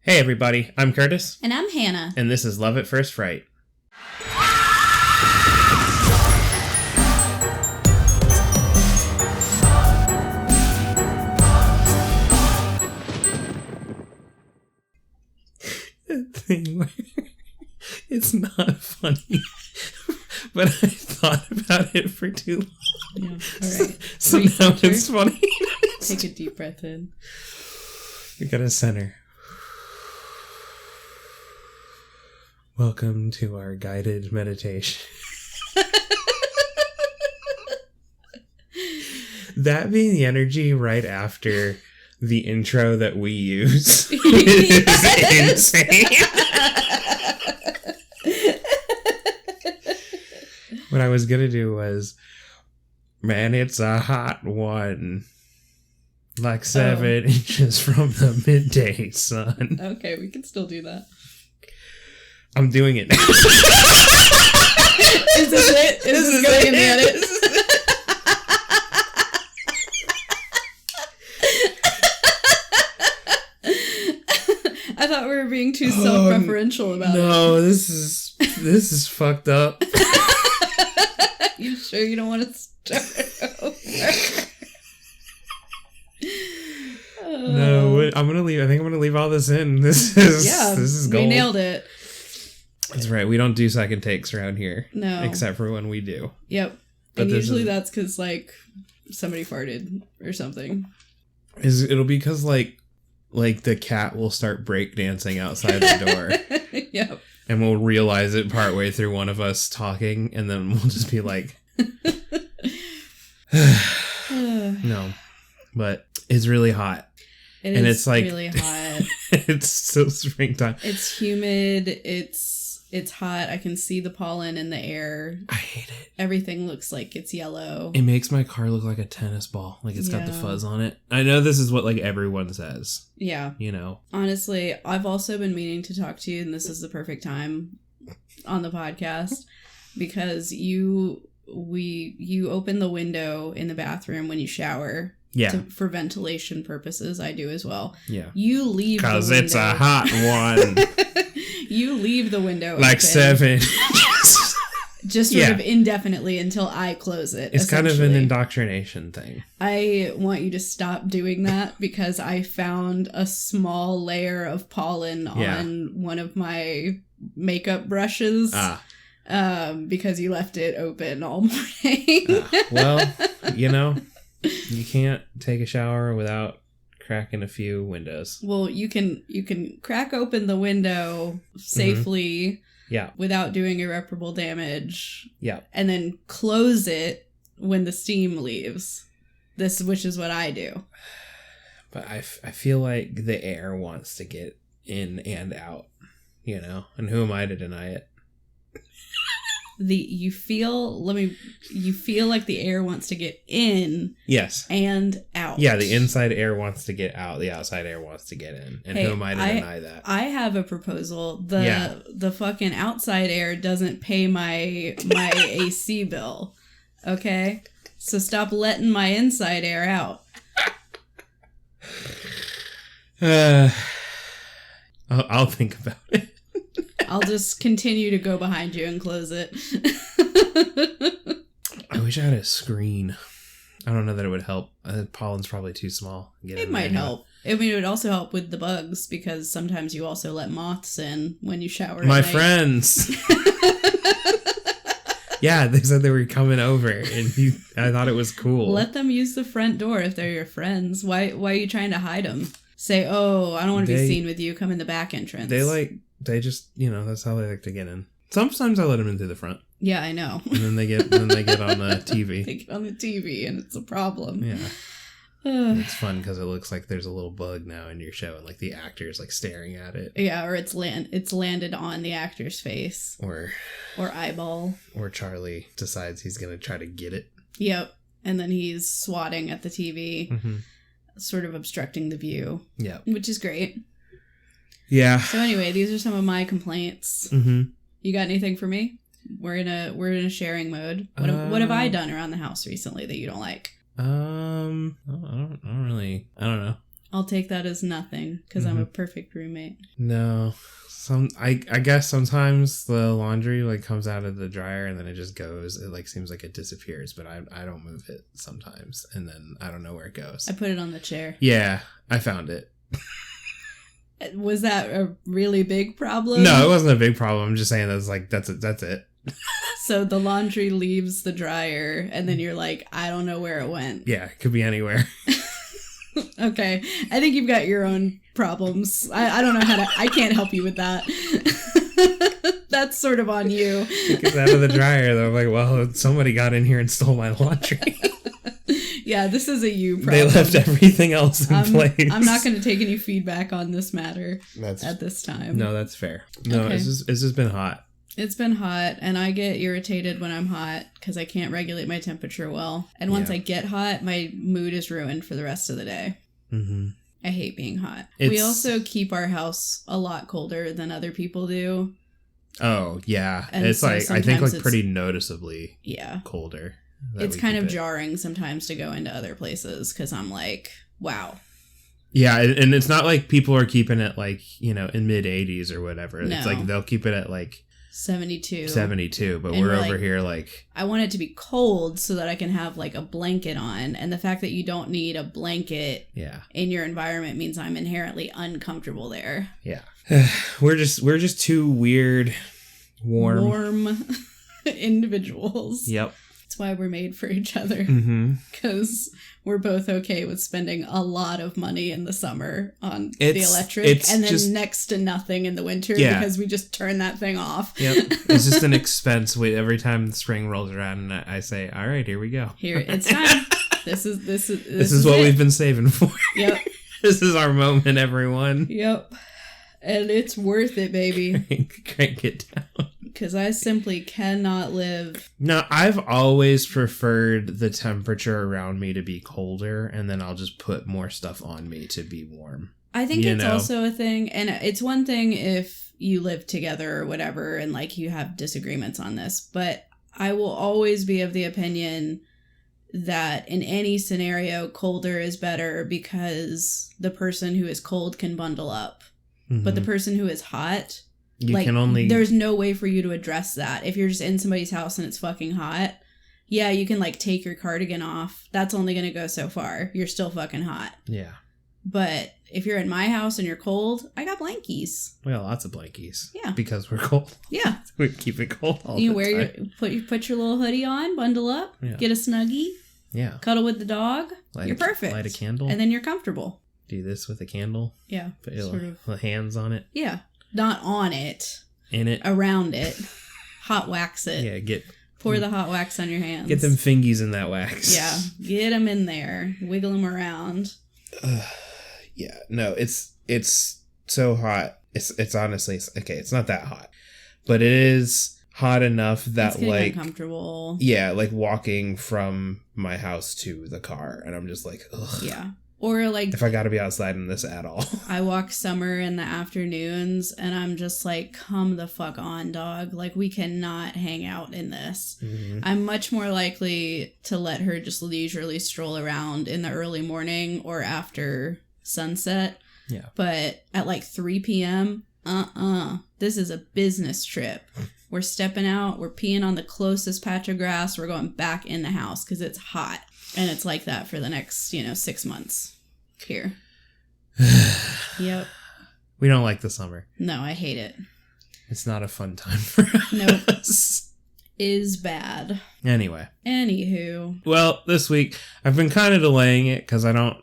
Hey everybody, I'm Curtis. And I'm Hannah. And this is Love at First Fright. Thing where it's not funny, but I thought about it for too long. Yeah, alright. So now it's funny. Take a deep breath in. You gotta center. Welcome to our guided meditation. That being the energy right after the intro that we use is insane. What I was gonna do was, man, it's a hot one. Like 7 inches from the midday sun. Okay, we can still do that. I'm doing it now. Is this it? Is this going in the edit? I thought we were being too self-referential about it. No, this is fucked up. You sure you don't want to start over? No, I'm gonna leave. I think I'm gonna leave all this in. This is gold. We nailed it. That's right. We don't do second takes around here. No, except for when we do. Yep. But and usually that's because like somebody farted or something. It'll be because like the cat will start breakdancing outside the door. Yep. And we'll realize it partway through one of us talking, and then we'll just be like, no. But it's really hot. It's like really hot. It's still springtime. It's humid. It's hot. I can see the pollen in the air. I hate it. Everything looks like it's yellow. It makes my car look like a tennis ball. Like it's got the fuzz on it. I know this is what like everyone says. Yeah. You know. Honestly, I've also been meaning to talk to you, and this is the perfect time on the podcast because you open the window in the bathroom when you shower. Yeah. For ventilation purposes, I do as well. Yeah. You leave the window. Because it's a hot one. You leave the window like open. 7. Just sort of indefinitely until I close it. It's kind of an indoctrination thing. I want you to stop doing that because I found a small layer of pollen on one of my makeup brushes. Because you left it open all morning. Well, you know. You can't take a shower without cracking a few windows. Well, you can crack open the window safely without doing irreparable damage. Yeah. And then close it when the steam leaves. Which is what I do. But I feel like the air wants to get in and out, you know? And who am I to deny it? You feel like the air wants to get in. Yes. And out. Yeah, the inside air wants to get out, the outside air wants to get in. And who am I to deny that? I have a proposal. The fucking outside air doesn't pay my AC bill. Okay? So stop letting my inside air out. I'll think about it. I'll just continue to go behind you and close it. I wish I had a screen. I don't know that it would help. Pollen's probably too small. It might help. I mean, it would also help with the bugs because sometimes you also let moths in when you shower. My friends. Yeah, they said they were coming over, and I thought it was cool. Let them use the front door if they're your friends. Why are you trying to hide them? Say, oh, I don't want to be seen with you. Come in the back entrance. They just, you know, that's how they like to get in. Sometimes I let them in through the front. Yeah, I know. And then they get on the TV. They get on the TV, and it's a problem. Yeah. It's fun because it looks like there's a little bug now in your show, and like the actor's like staring at it. Yeah, or it's landed on the actor's face. Or eyeball. Or Charlie decides he's going to try to get it. Yep. And then he's swatting at the TV, sort of obstructing the view. Yeah. Which is great. Yeah. So anyway, these are some of my complaints. You got anything for me? We're in a sharing mode. What have I done around the house recently that you don't like? I don't know. I'll take that as nothing because I'm a perfect roommate. No. I guess sometimes the laundry like comes out of the dryer and then it just goes. It like seems like it disappears, but I don't move it sometimes, and then I don't know where it goes. I put it on the chair. Yeah, I found it. Was that a really big problem? No, it wasn't a big problem. I'm just saying that's it. So the laundry leaves the dryer, and then you're like, I don't know where it went. Yeah, it could be anywhere. Okay, I think you've got your own problems. I don't know I can't help you with that. That's sort of on you. It's out of the dryer, though. I'm like, well, somebody got in here and stole my laundry. Yeah, this is a you problem. They left everything else in place. I'm not going to take any feedback on this matter at this time. No, that's fair. No, okay. It's just been hot. It's been hot, and I get irritated when I'm hot because I can't regulate my temperature well. And once I get hot, my mood is ruined for the rest of the day. Mm-hmm. I hate being hot. We also keep our house a lot colder than other people do. Oh, yeah. And it's so like, I think like pretty noticeably colder. It's kind of jarring sometimes to go into other places because I'm like, wow. Yeah, and it's not like people are keeping it like, in mid 80s or whatever. No. It's like they'll keep it at like 72, but we're over here like, I want it to be cold so that I can have like a blanket on, and the fact that you don't need a blanket in your environment means I'm inherently uncomfortable there. Yeah. we're just two weird warm individuals. Yep. That's why we're made for each other, because we're both okay with spending a lot of money in the summer on the electric, and then just next to nothing in the winter because we just turn that thing off. Yep, it's just an expense. Every time the spring rolls around, and I say, "All right, here we go. Here, it's time. This is what we've been saving for. Yep, this is our moment, everyone. Yep, and it's worth it, baby. Crank it down." Because I simply cannot live. No, I've always preferred the temperature around me to be colder, and then I'll just put more stuff on me to be warm. I think it's also a thing, and it's one thing if you live together or whatever, and like you have disagreements on this, but I will always be of the opinion that in any scenario, colder is better because the person who is cold can bundle up, but the person who is hot... there's no way for you to address that. If you're just in somebody's house and it's fucking hot, you can like take your cardigan off. That's only going to go so far. You're still fucking hot. Yeah. But if you're in my house and you're cold, I got blankies. We got lots of blankies. Yeah. Because we're cold. Yeah. We keep it cold all the time. Put your little hoodie on, bundle up, get a Snuggie. Yeah. Cuddle with the dog. You're perfect. Light a candle. And then you're comfortable. Do this with a candle. Yeah. Put your hands on it. Yeah. Not on it. In it. Around it. Hot wax it. Yeah, pour the hot wax on your hands. Get them fingies in that wax. Yeah, get them in there. Wiggle them around. Yeah, no, it's so hot. It's honestly, okay, it's not that hot. But it is hot enough that it's like uncomfortable. Yeah, like walking from my house to the car, and I'm just like, ugh. Yeah. Or like... if I gotta be outside in this at all. I walk Summer in the afternoons, and I'm just like, come the fuck on, dog. Like, we cannot hang out in this. Mm-hmm. I'm much more likely to let her just leisurely stroll around in the early morning or after sunset. Yeah. But at like 3 p.m., this is a business trip. We're stepping out. We're peeing on the closest patch of grass. We're going back in the house because it's hot. And it's like that for the next, 6 months here. Yep. We don't like the summer. No, I hate it. It's not a fun time for us. Nope. Is bad. Anyway. Anywho. Well, this week I've been kind of delaying it because I don't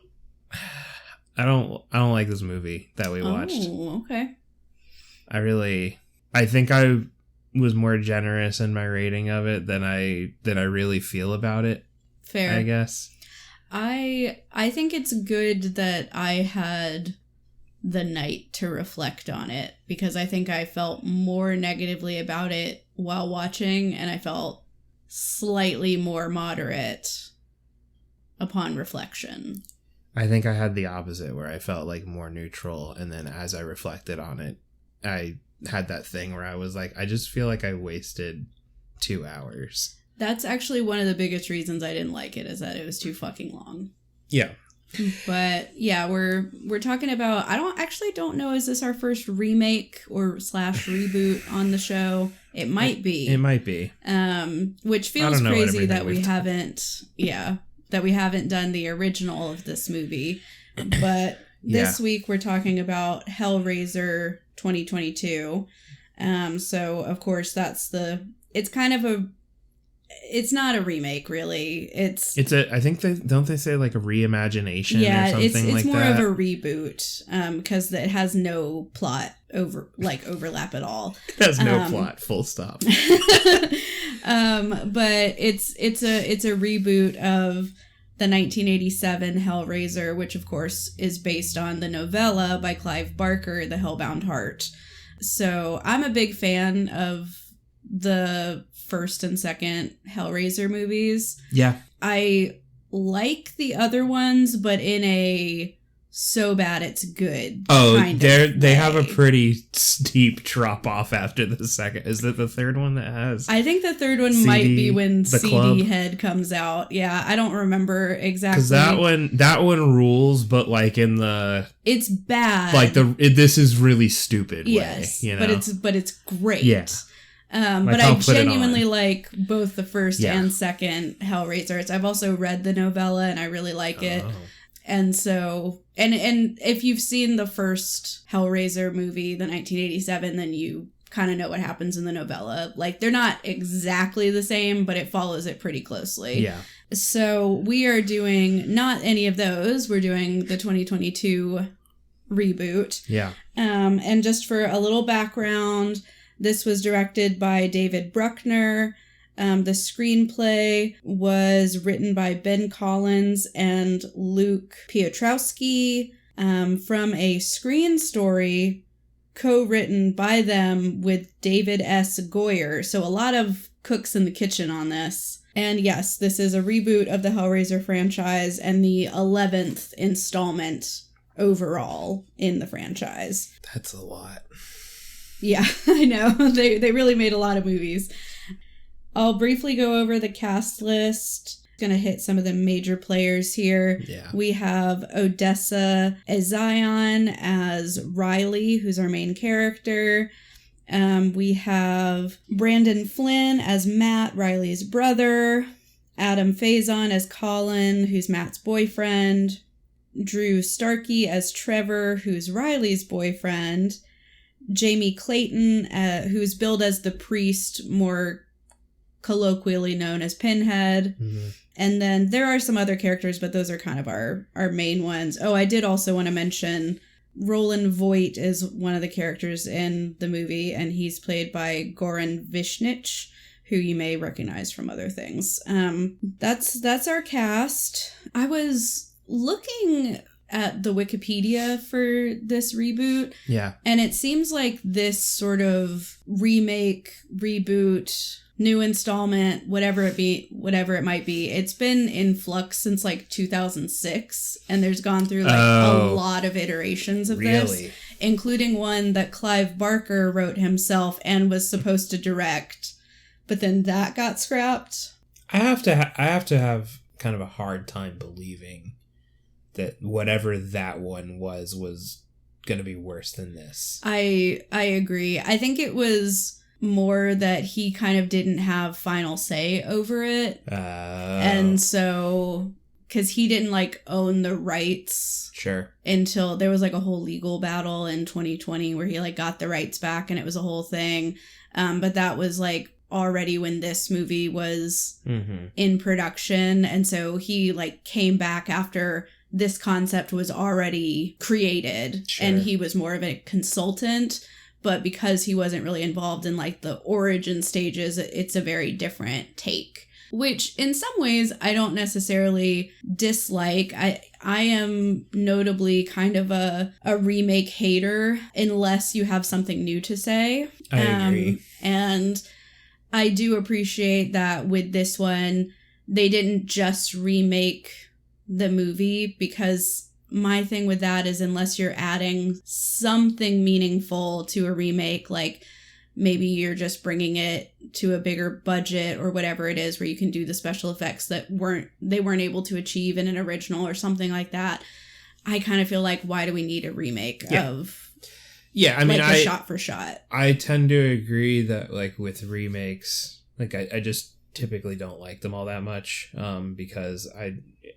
like this movie that we watched. Oh, okay. I think I was more generous in my rating of it than I really feel about it. Fair. I guess. I think it's good that I had the night to reflect on it, because I think I felt more negatively about it while watching, and I felt slightly more moderate upon reflection. I think I had the opposite, where I felt like more neutral, and then as I reflected on it, I had that thing where I was like, I just feel like I wasted 2 hours. That's actually one of the biggest reasons I didn't like it, is that it was too fucking long. Yeah. But yeah, we're talking about, I don't know, is this our first remake or / reboot on the show? It might be. It might be. Which feels crazy that we haven't done the original of this movie. But this week we're talking about Hellraiser 2022. So of course it's not a remake, really. It's I think don't they say like a reimagination or something like that? It's more of a reboot, because it has no plot overlap at all. It has no plot, full stop. But it's a reboot of the 1987 Hellraiser, which of course is based on the novella by Clive Barker, The Hellbound Heart. So I'm a big fan of the first and second Hellraiser movies. Yeah. I like the other ones, but in a so bad it's good. They have a pretty steep drop off after the second. Is that the third one that has? I think the third one might be when CD Head comes out. Yeah, I don't remember exactly. Because that one rules, but like in the, it's bad. Like this is really stupid. Yes, way, you know? but it's great. Yeah. But I genuinely like both the first and second Hellraisers. I've also read the novella and I really like it. And so, and if you've seen the first Hellraiser movie, the 1987, then you kind of know what happens in the novella. Like, they're not exactly the same, but it follows it pretty closely. Yeah. So we are doing not any of those. We're doing the 2022 reboot. Yeah. And just for a little background, this was directed by David Bruckner. The screenplay was written by Ben Collins and Luke Piotrowski, from a screen story co-written by them with David S. Goyer. So a lot of cooks in the kitchen on this. And yes, this is a reboot of the Hellraiser franchise and the 11th installment overall in the franchise. That's a lot. Yeah, I know. They really made a lot of movies. I'll briefly go over the cast list. Going to hit some of the major players here. Yeah. We have Odessa Ezion as Riley, who's our main character. We have Brandon Flynn as Matt, Riley's brother. Adam Faison as Colin, who's Matt's boyfriend. Drew Starkey as Trevor, who's Riley's boyfriend. Jamie Clayton, who's billed as the priest, more colloquially known as Pinhead. Mm-hmm. And then there are some other characters, but those are kind of our main ones. Oh, I did also want to mention Roland Voigt is one of the characters in the movie, and he's played by Goran Vishnich, who you may recognize from other things. That's our cast. I was looking at the Wikipedia for this reboot. Yeah. And it seems like this sort of remake, reboot, new installment, whatever it might be, it's been in flux since like 2006, and there's gone through like a lot of iterations of this, including one that Clive Barker wrote himself and was supposed to direct, but then that got scrapped. I have to have kind of a hard time believing that whatever that one was going to be worse than this. I agree. I think it was more that he kind of didn't have final say over it. And so, because he didn't like own the rights. Sure. Until there was like a whole legal battle in 2020 where he like got the rights back and it was a whole thing. But that was like already when this movie was in production. And so he like came back after this concept was already created. Sure. And he was more of a consultant. But because he wasn't really involved in like the origin stages, it's a very different take, which in some ways I don't necessarily dislike. I am notably kind of a remake hater unless you have something new to say. I agree. And I do appreciate that with this one, they didn't just remake the movie, because my thing with that is unless you're adding something meaningful to a remake, like maybe you're just bringing it to a bigger budget or whatever it is, where you can do the special effects that they weren't able to achieve in an original or something like that. I kind of feel like, why do we need a remake of? Yeah, I mean, like a shot for shot. I tend to agree that, like, with remakes, like, I just typically don't like them all that much, because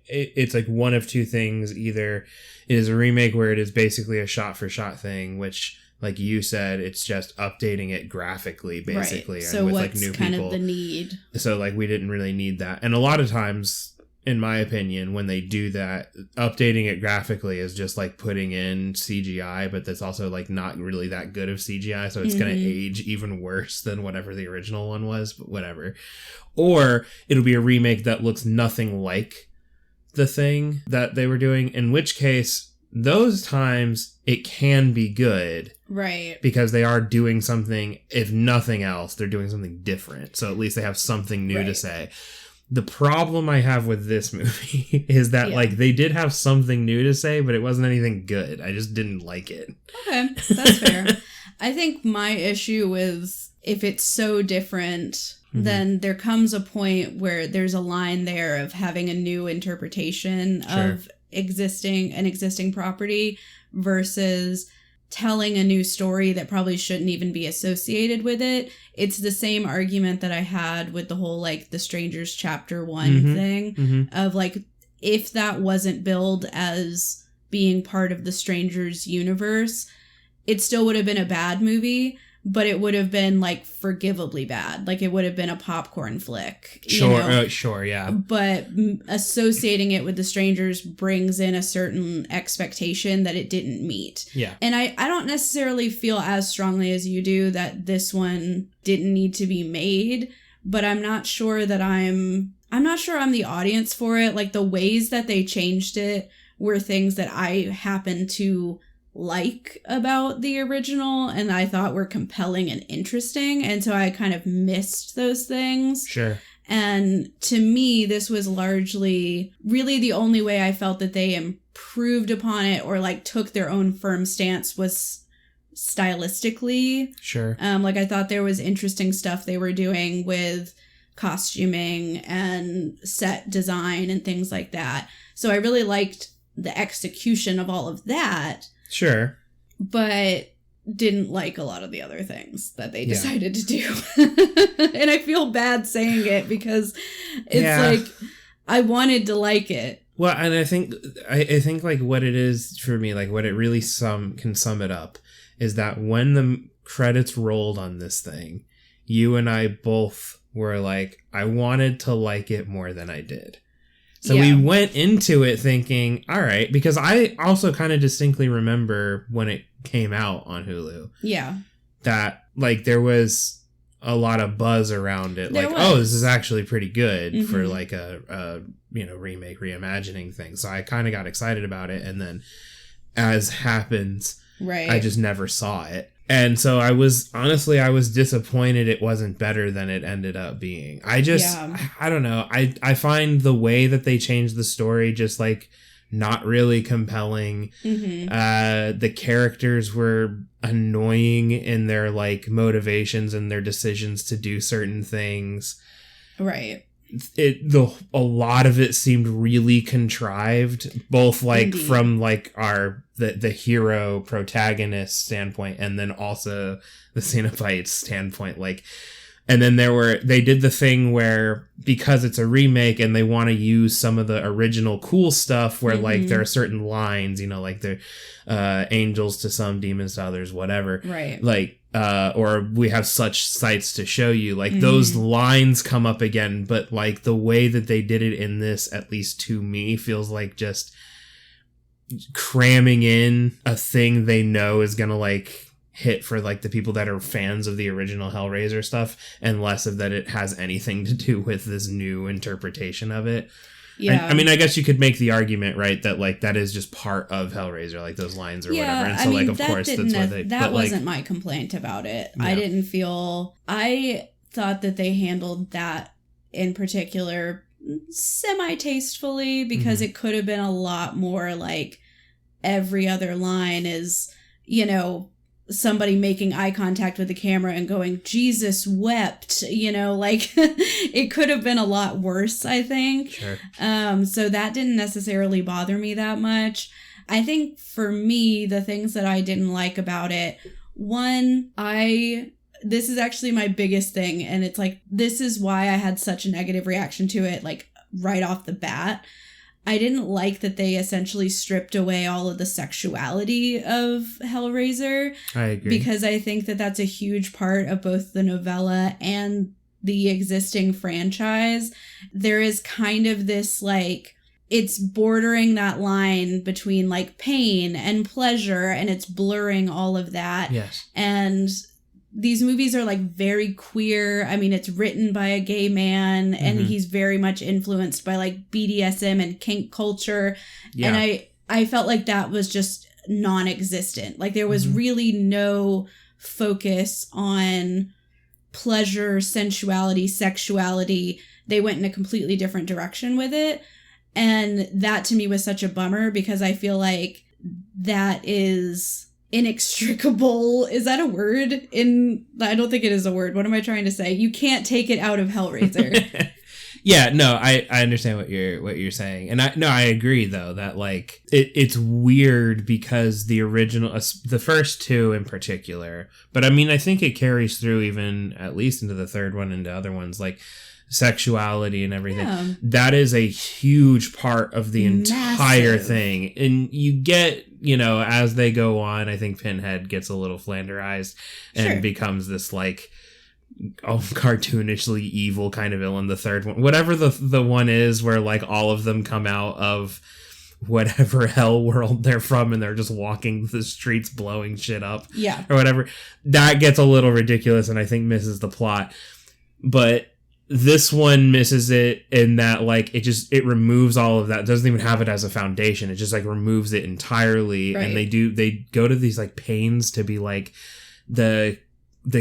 it's like one of two things. Either it is a remake where it is basically a shot for shot thing, which, like you said, it's just updating it graphically, basically, right. and so with what's like new kind people. Of the need? So like we didn't really need that, and a lot of times, in my opinion, when they do that, updating it graphically is just like putting in CGI, but that's also like not really that good of CGI, so it's going to age even worse than whatever the original one was, but whatever. Or it'll be a remake that looks nothing like the thing that they were doing, in which case, those times it can be good. Right. Because they are doing something, if nothing else, they're doing something different. So at least they have something new to say. The problem I have with this movie is that, like, they did have something new to say, but it wasn't anything good. I just didn't like it. Okay, that's fair. I think my issue is, if it's so different, then there comes a point where there's a line there of having a new interpretation of an existing property versus telling a new story that probably shouldn't even be associated with it. It's the same argument that I had with the whole, like, The Strangers Chapter 1 thing of, like, if that wasn't billed as being part of the Strangers universe, it still would have been a bad movie, but it would have been, like, forgivably bad. Like, it would have been a popcorn flick. Sure, yeah. But associating it with The Strangers brings in a certain expectation that it didn't meet. Yeah. And I don't necessarily feel as strongly as you do that this one didn't need to be made, but I'm not sure that I'm the audience for it. Like, the ways that they changed it were things that I happen to like about the original and I thought were compelling and interesting, and so I kind of missed those things. Sure. And to me, this was largely really the only way I felt that they improved upon it or, like, took their own firm stance was stylistically. Sure. Like, I thought there was interesting stuff they were doing with costuming and set design and things like that. So I really liked the execution of all of that. Sure. But didn't like a lot of the other things that they decided to do. And I feel bad saying it because it's like, I wanted to like it. Well, and I think like what it is for me, like what it really can sum it up is that when the credits rolled on this thing, you and I both were like, I wanted to like it more than I did. So we went into it thinking, all right, because I also kind of distinctly remember when it came out on Hulu. Yeah. That, like, there was a lot of buzz around it. Oh, this is actually pretty good for, like, a remake, reimagining thing. So I kind of got excited about it. And then, as happens, I just never saw it. And so I was disappointed it wasn't better than it ended up being. I don't know. I find the way that they changed the story just, like, not really compelling. The characters were annoying in their, like, motivations and their decisions to do certain things. Right. A lot of it seemed really contrived, both, like, from, like, the hero protagonist standpoint and then also the cenobites standpoint. Like, and then they did the thing where, because it's a remake and they want to use some of the original cool stuff where like there are certain lines, like they're angels to some, demons to others, whatever. Right. Like, or we have such sights to show you, like those lines come up again, but like the way that they did it in this, at least to me, feels like just cramming in a thing they know is gonna like hit for like the people that are fans of the original Hellraiser stuff, and less of that it has anything to do with this new interpretation of it. Yeah. I mean, I guess you could make the argument, right, that like that is just part of Hellraiser, like those lines or whatever. And so, like, of course, that's why they. That wasn't my complaint about it. Yeah. I thought that they handled that in particular semi-tastefully, because it could have been a lot more like every other line is, somebody making eye contact with the camera and going, Jesus wept, you know, like it could have been a lot worse, I think. Sure. So that didn't necessarily bother me that much. I think for me, the things that I didn't like about it, one, this is actually my biggest thing. And it's like, this is why I had such a negative reaction to it, like right off the bat. I didn't like that they essentially stripped away all of the sexuality of Hellraiser. I agree. Because I think that that's a huge part of both the novella and the existing franchise. There is kind of this, like, it's bordering that line between, like, pain and pleasure, and it's blurring all of that. Yes. And these movies are, like, very queer. I mean, it's written by a gay man, and he's very much influenced by, like, BDSM and kink culture. Yeah. And I felt like that was just non-existent. Like, there was really no focus on pleasure, sensuality, sexuality. They went in a completely different direction with it. And that, to me, was such a bummer, because I feel like that is inextricable. Is that a word? I don't think it is a word. What am I trying to say? You can't take it out of Hellraiser. Yeah, no, I understand what you're saying. And I agree, though, that, like, it's weird because the original, the first two in particular, but I mean, I think it carries through even at least into the third one and the other ones, like sexuality and everything. Yeah. That is a huge part of the entire thing. And you get, you know, as they go on, I think Pinhead gets a little flanderized and becomes this, like, cartoonishly evil kind of villain. The third one, whatever the one is where, like, all of them come out of whatever hell world they're from and they're just walking the streets blowing shit up, or whatever, that gets a little ridiculous and I think misses the plot. But this one misses it in that, like, it removes all of that. It doesn't even have it as a foundation. It just, like, removes it entirely. Right. And they go to these, like, pains to be like, the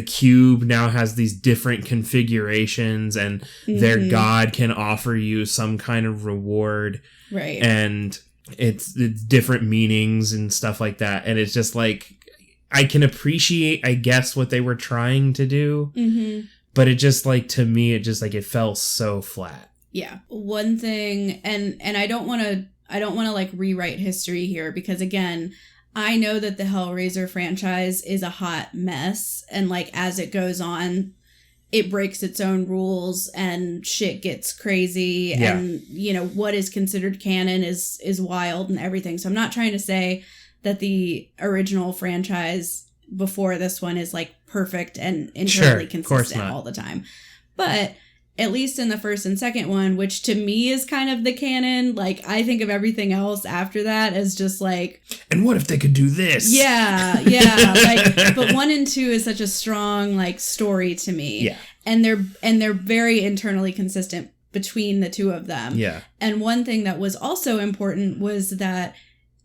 cube now has these different configurations and their god can offer you some kind of reward. Right. And it's different meanings and stuff like that. And it's just like, I can appreciate, I guess, what they were trying to do. But it just, like, to me, it just, like, it fell so flat. Yeah. One thing, and I don't want to like rewrite history here, because again, I know that the Hellraiser franchise is a hot mess, and, like, as it goes on, it breaks its own rules and shit gets crazy, and, you know, what is considered canon is wild and everything. So I'm not trying to say that the original franchise before this one is, like, perfect and entirely consistent all the time. But at least in the first and second one, which to me is kind of the canon, like, I think of everything else after that as just like, and what if they could do this? Yeah. Like, but 1 and 2 is such a strong, like, story to me. Yeah. And they're very internally consistent between the two of them. Yeah. And one thing that was also important was that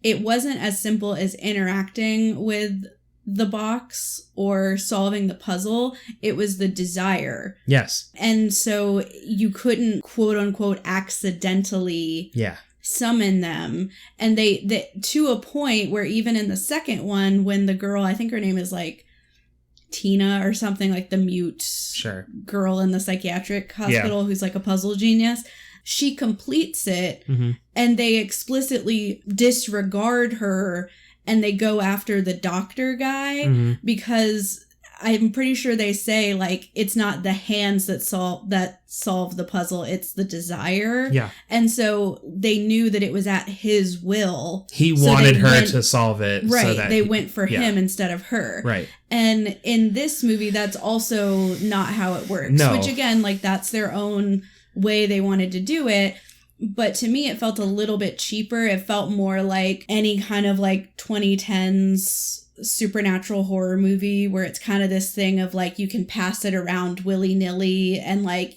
it wasn't as simple as interacting with the box or solving the puzzle. It was the desire. Yes. And so you couldn't, quote unquote, accidentally summon them. And they to a point where even in the second one, when the girl, I think her name is like Tina or something, like the mute girl in the psychiatric hospital who's like a puzzle genius, she completes it and they explicitly disregard her. And they go after the doctor guy because I'm pretty sure they say, like, it's not the hands that solve the puzzle, it's the desire. Yeah. And so they knew that it was at his will. He wanted her to solve it. Right. So that they went for him instead of her. Right. And in this movie, that's also not how it works. No. Which, again, like, that's their own way they wanted to do it. But to me, it felt a little bit cheaper. It felt more like any kind of, like, 2010s supernatural horror movie where it's kind of this thing of, like, you can pass it around willy-nilly and, like,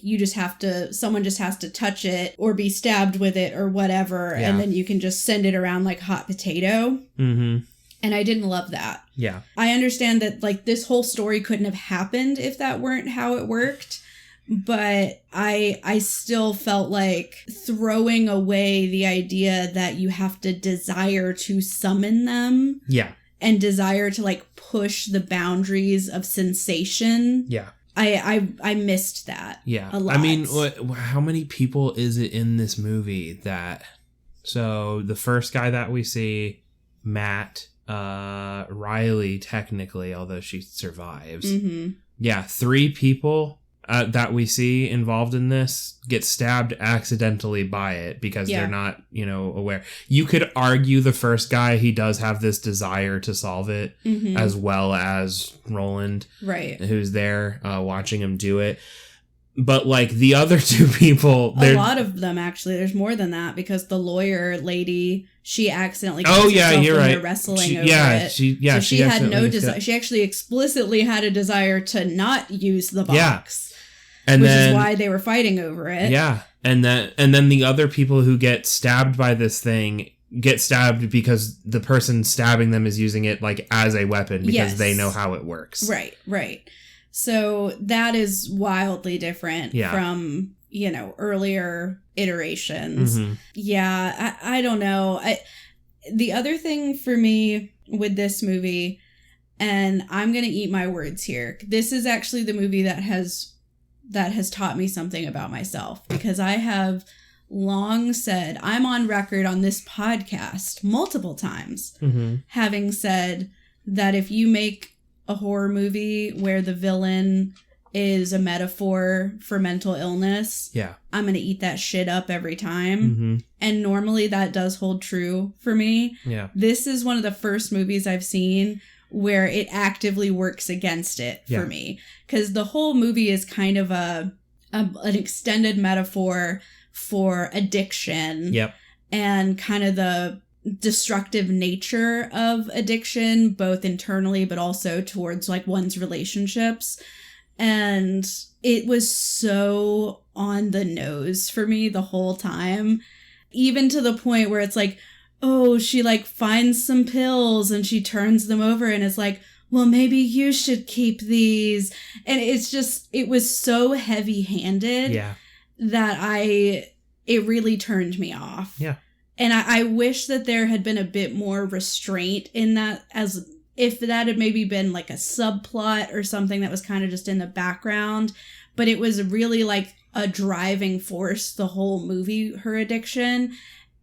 someone just has to touch it or be stabbed with it or whatever. Yeah. And then you can just send it around like hot potato. And I didn't love that. Yeah. I understand that, like, this whole story couldn't have happened if that weren't how it worked. But I still felt like throwing away the idea that you have to desire to summon them. Yeah. and desire to like push the boundaries of sensation. Yeah. I missed that. Yeah. A lot. I mean, how many people is it in this movie that... So the first guy that we see, Matt, Riley, technically, although she survives. Mm-hmm. Yeah, 3 people that we see involved in this get stabbed accidentally by it because they're not, aware. You could argue the first guy, he does have this desire to solve it, as well as Roland, right, who's there watching him do it. But, like, the other 2 people... A lot of them, actually. There's more than that, because the lawyer lady, she accidentally... you're right. Wrestling over it. So she had no desire. She actually explicitly had a desire to not use the box. Yeah. Which is why they were fighting over it. Yeah. And then the other people who get stabbed by this thing get stabbed because the person stabbing them is using it, like, as a weapon because they know how it works. Right. So that is wildly different from, earlier iterations. Mm-hmm. Yeah, I don't know. The other thing for me with this movie, and I'm going to eat my words here, this is actually the movie that has taught me something about myself, because I have long said, I'm on record on this podcast multiple times, having said that if you make a horror movie where the villain is a metaphor for mental illness, I'm gonna eat that shit up every time. And normally that does hold true for me. This is one of the first movies I've seen where it actively works against it for me, because the whole movie is kind of an extended metaphor for addiction and kind of the destructive nature of addiction, both internally but also towards like one's relationships. And it was so on the nose for me the whole time, even to the point where it's like, oh, she like finds some pills and she turns them over and it's like, well, maybe you should keep these. And it was so heavy-handed that it really turned me off. And I wish that there had been a bit more restraint in that, as if that had maybe been like a subplot or something that was kind of just in the background. But it was really like a driving force the whole movie, her addiction.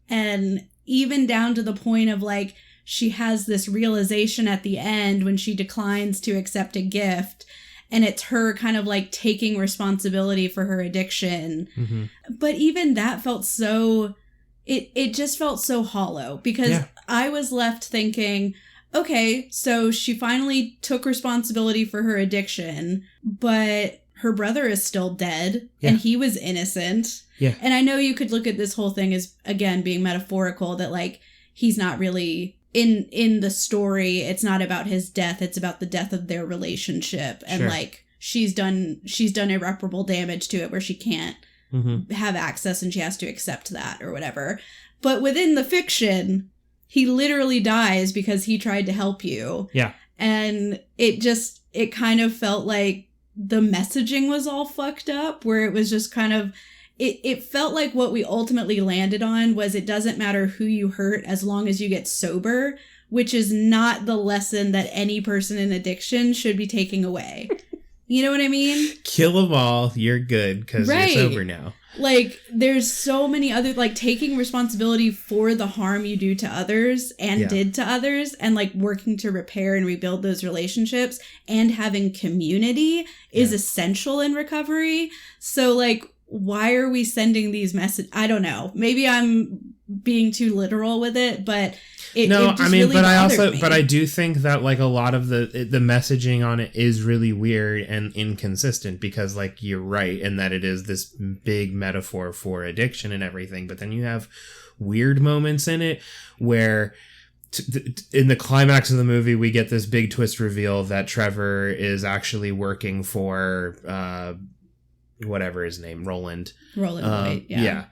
And even down to the point of like, she has this realization at the end when she declines to accept a gift. And it's her kind of like taking responsibility for her addiction. But even that felt so... It just felt so hollow, because I was left thinking, okay, so she finally took responsibility for her addiction, but her brother is still dead and he was innocent. And I know you could look at this whole thing as, again, being metaphorical, that like he's not really in the story. It's not about his death. It's about the death of their relationship. And like she's done irreparable damage to it where she can't have access and she has to accept that or whatever. But within the fiction, he literally dies because he tried to help you. And it kind of felt like the messaging was all fucked up, where it was just kind of, it felt like what we ultimately landed on was it doesn't matter who you hurt as long as you get sober, which is not the lesson that any person in addiction should be taking away. You know what I mean? Kill them all. You're good because you're sober now. Like, there's so many other, like, taking responsibility for the harm you do to others and did to others, and, like, working to repair and rebuild those relationships and having community is essential in recovery. So, like, why are we sending these messages? I don't know. Maybe I'm being too literal with it, but... But I do think that like a lot of the messaging on it is really weird and inconsistent, because like you're right in that it is this big metaphor for addiction and everything, but then you have weird moments in it where in the climax of the movie we get this big twist reveal that Trevor is actually working for whatever his name, Roland White,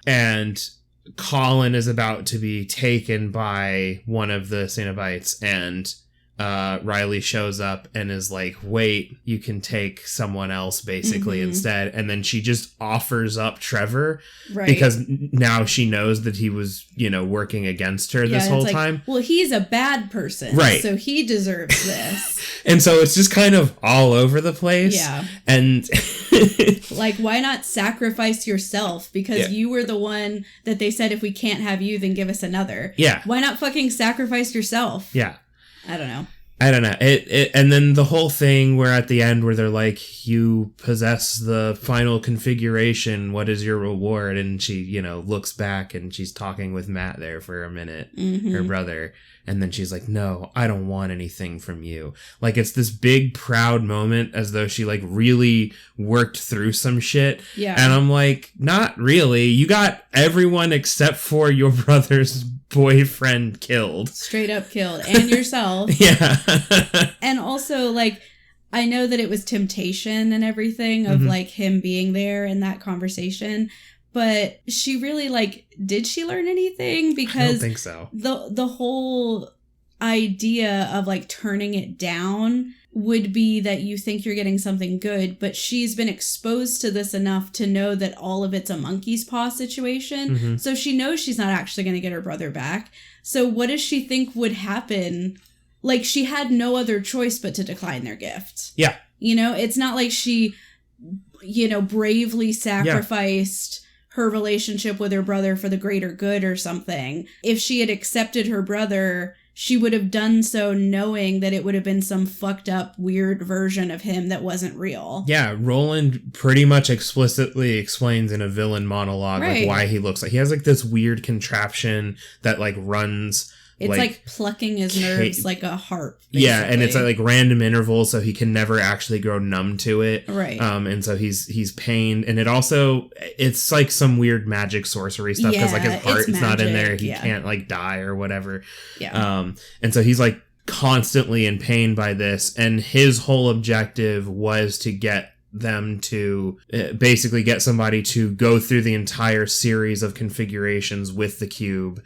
and Colin is about to be taken by one of the cenobites, and Riley shows up and is like, wait, you can take someone else basically instead. And then she just offers up Trevor because now she knows that he was, working against her this whole time. Well, he's a bad person. Right. So he deserves this. And so it's just kind of all over the place. Yeah. And like, why not sacrifice yourself? Because you were the one that they said, if we can't have you, then give us another. Yeah. Why not fucking sacrifice yourself? Yeah. I don't know. And then the whole thing where at the end where they're like, you possess the final configuration, what is your reward? And she, looks back and she's talking with Matt there for a minute, her brother. And then she's like, no, I don't want anything from you. Like, it's this big, proud moment as though she, like, really worked through some shit. Yeah. And I'm like, not really. You got everyone except for your brother's boyfriend killed. Straight up killed. And yourself. Yeah. And also, like, I know that it was temptation and everything of, like, him being there in that conversation. But she really, like, did she learn anything? Because I don't think so. The whole idea of, like, turning it down would be that you think you're getting something good, but she's been exposed to this enough to know that all of it's a monkey's paw situation. So she knows she's not actually going to get her brother back. So what does she think would happen? Like, she had no other choice but to decline their gift. Yeah. It's not like she, bravely sacrificed her relationship with her brother for the greater good or something. If she had accepted her brother, she would have done so knowing that it would have been some fucked up, weird version of him that wasn't real. Yeah, Roland pretty much explicitly explains in a villain monologue like why he looks like he has like this weird contraption that like runs. It's like plucking his nerves like a harp. Basically. Yeah, and it's at like random intervals, so he can never actually grow numb to it. Right. And so he's pained, and it's like some weird magic sorcery stuff because like his heart is not in there, he can't like die or whatever. Yeah. And so he's like constantly in pain by this, and his whole objective was to get them to basically get somebody to go through the entire series of configurations with the cube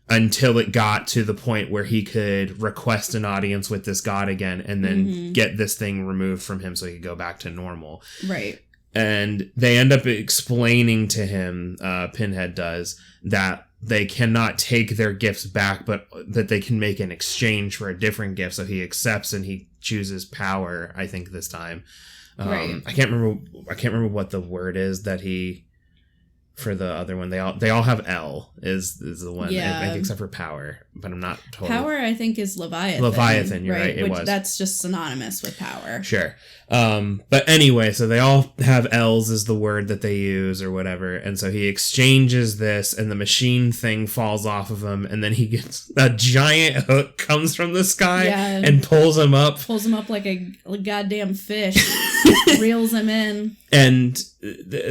until it got to the point where he could request an audience with this god again and then get this thing removed from him so he could go back to normal. Right. And they end up explaining to him, Pinhead does, that they cannot take their gifts back, but that they can make an exchange for a different gift. So he accepts and he chooses power, I think, this time. Right. I can't remember what the word is that he... For the other one, they all have L is the one, I think, except for power, but I'm not totally... Power, I think, is Leviathan. Leviathan, you're right, it was. That's just synonymous with power. Sure. But anyway, so they all have L's is the word that they use or whatever, and so he exchanges this, and the machine thing falls off of him, and then he gets a giant hook comes from the sky and pulls him up. Pulls him up like a goddamn fish. Reels him in. And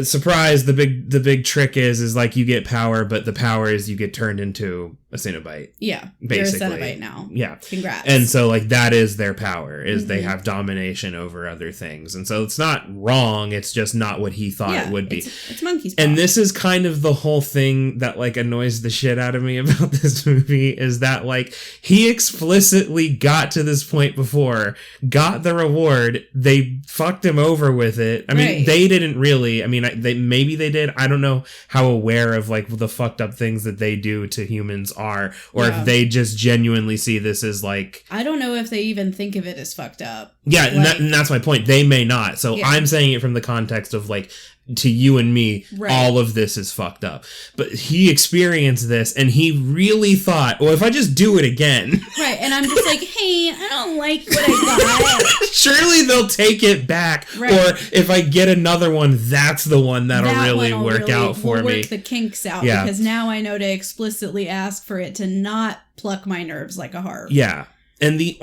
surprise, the big trick is like you get power, but the power is you get turned into a cenobite. Yeah. Basically. You're a cenobite now. Yeah. Congrats. And so like that is their power, is they have domination over other things. And so it's not wrong, it's just not what he thought it would be. It's monkey's paw. And this is kind of the whole thing that like annoys the shit out of me about this movie, is that like he explicitly got to this point before, got the reward, they fucked him over with it. I mean, they didn't really. I mean, maybe they did. I don't know how aware of like the fucked up things that they do to humans are, or if they just genuinely see this as like... I don't know if they even think of it as fucked up. Yeah, like, and that's my point. They may not. So I'm saying it from the context of like, to you and me, all of this is fucked up. But he experienced this and he really thought, well, if I just do it again. Right. And I'm just like, hey, I don't like what I got. Surely they'll take it back. Right. Or if I get another one, that's the one that'll really work out for me. Work the kinks out. Yeah. Because now I know to explicitly ask for it to not pluck my nerves like a harp. Yeah. And the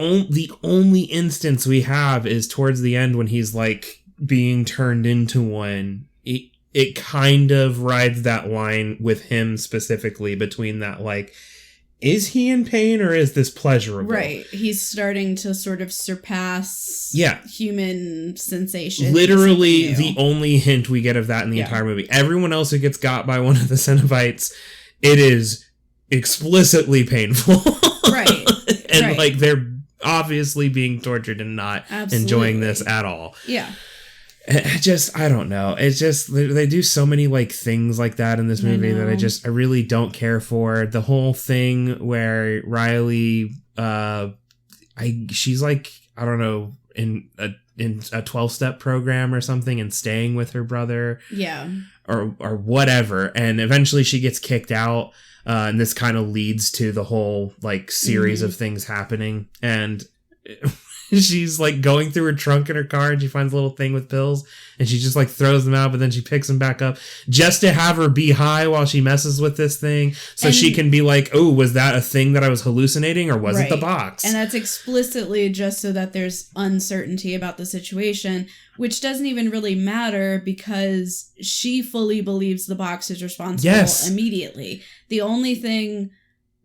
only instance we have is towards the end when he's like being turned into one. It kind of rides that line with him specifically between that, like, is he in pain or is this pleasurable? Right. He's starting to sort of surpass human sensation. Literally the only hint we get of that in the entire movie. Everyone else who gets got by one of the cenobites, it is explicitly painful. Right. And like they're obviously being tortured and not enjoying this at all. Yeah. I don't know. It's just, they do so many like things like that in this movie that I really don't care for. The whole thing where Riley, she's like, I don't know, in a 12-step program or something and staying with her brother. Yeah. Or whatever. And eventually she gets kicked out. And this kind of leads to the whole like series of things happening. And she's like going through her trunk in her car and she finds a little thing with pills and she just like throws them out, but then she picks them back up just to have her be high while she messes with this thing. So she can be like, oh, was that a thing that I was hallucinating or was it the box? And that's explicitly just so that there's uncertainty about the situation, which doesn't even really matter because she fully believes the box is responsible immediately. The only thing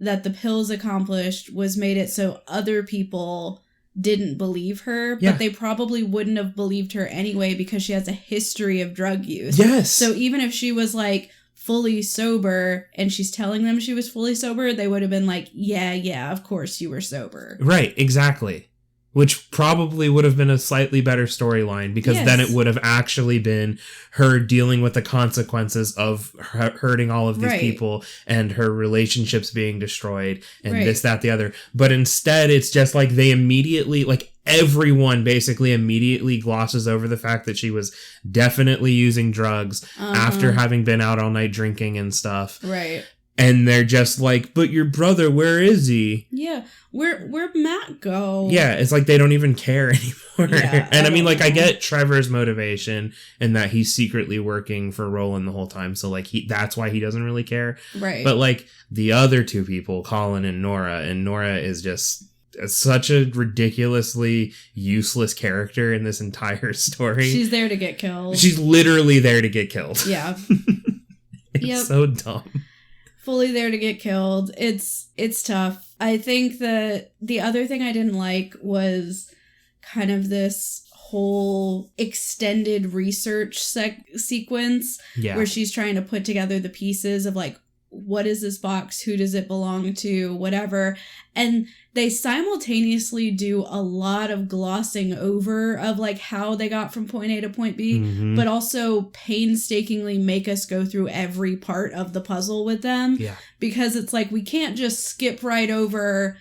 that the pills accomplished was made it so other people didn't believe her, but they probably wouldn't have believed her anyway because she has a history of drug use. Yes. So even if she was like fully sober and she's telling them she was fully sober, they would have been like, yeah, of course you were sober. Right, exactly. Which probably would have been a slightly better storyline because then it would have actually been her dealing with the consequences of hurting all of these people and her relationships being destroyed and this, that, the other. But instead, it's just like they immediately, like everyone basically immediately glosses over the fact that she was definitely using drugs after having been out all night drinking and stuff. Right. And they're just like, but your brother, where is he? Yeah. Where'd Matt go? Yeah, it's like they don't even care anymore. Yeah, and I mean, like, I get Trevor's motivation in that he's secretly working for Roland the whole time. So, like, that's why he doesn't really care. Right. But, like, the other two people, Colin and Nora is just such a ridiculously useless character in this entire story. She's there to get killed. She's literally there to get killed. Yeah. It's so dumb. Fully there to get killed. It's tough. I think that the other thing I didn't like was kind of this whole extended research sequence where she's trying to put together the pieces of like, what is this box? Who does it belong to? Whatever. And they simultaneously do a lot of glossing over of like how they got from point A to point B, but also painstakingly make us go through every part of the puzzle with them. Yeah. Because it's like, we can't just skip right over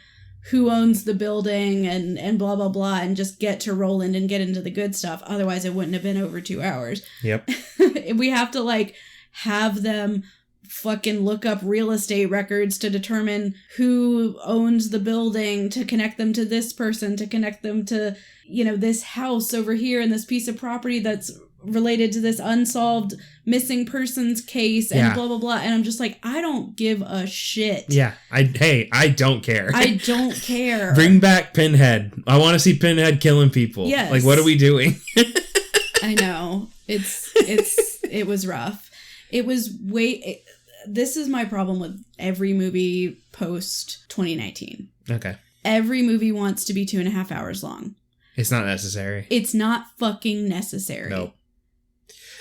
who owns the building and blah, blah, blah, and just get to Roland and get into the good stuff. Otherwise, it wouldn't have been over 2 hours. Yep. We have to like have them fucking look up real estate records to determine who owns the building, to connect them to this person, to connect them to, you know, this house over here and this piece of property that's related to this unsolved missing persons case and blah, blah, blah. And I'm just like, I don't give a shit. Yeah. I don't care. I don't care. Bring back Pinhead. I want to see Pinhead killing people. Yes. Like, what are we doing? I know. It was rough. It was this is my problem with every movie post 2019. Okay. Every movie wants to be 2.5 hours long. It's not necessary. It's not fucking necessary. No.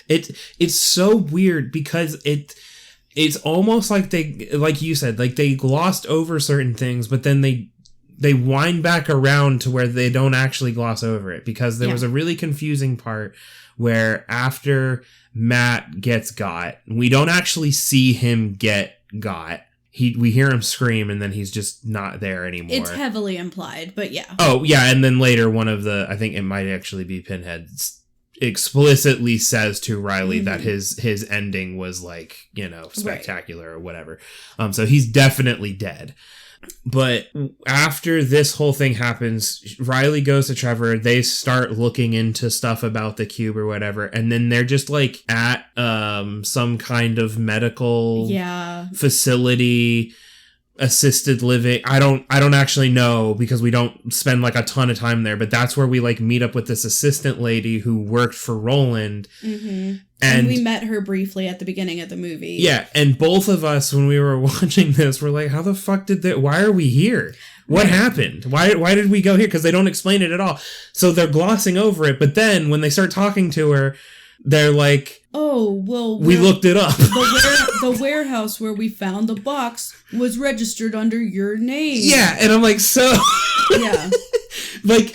It's so weird because it's almost like they, like you said, like they glossed over certain things, but then they wind back around to where they don't actually gloss over it because there was a really confusing part where after Matt gets got, we don't actually see him get got. We hear him scream and then he's just not there anymore. It's heavily implied, but yeah. Oh, yeah, and then later one of the, I think it might actually be Pinhead, explicitly says to Riley that his ending was like, you know, spectacular or whatever. So he's definitely dead. But after this whole thing happens, Riley goes to Trevor. They start looking into stuff about the cube or whatever. And then they're just like at some kind of medical facility, assisted living. I don't actually know because we don't spend like a ton of time there. But that's where we like meet up with this assistant lady who worked for Roland. And we met her briefly at the beginning of the movie. Yeah, and both of us, when we were watching this, were like, how the fuck why are we here? What happened? Why did we go here? Because they don't explain it at all. So they're glossing over it, but then when they start talking to her, they're like, oh, well, we looked it up. The warehouse where we found the box was registered under your name. Yeah, and I'm like, so... Yeah. Like...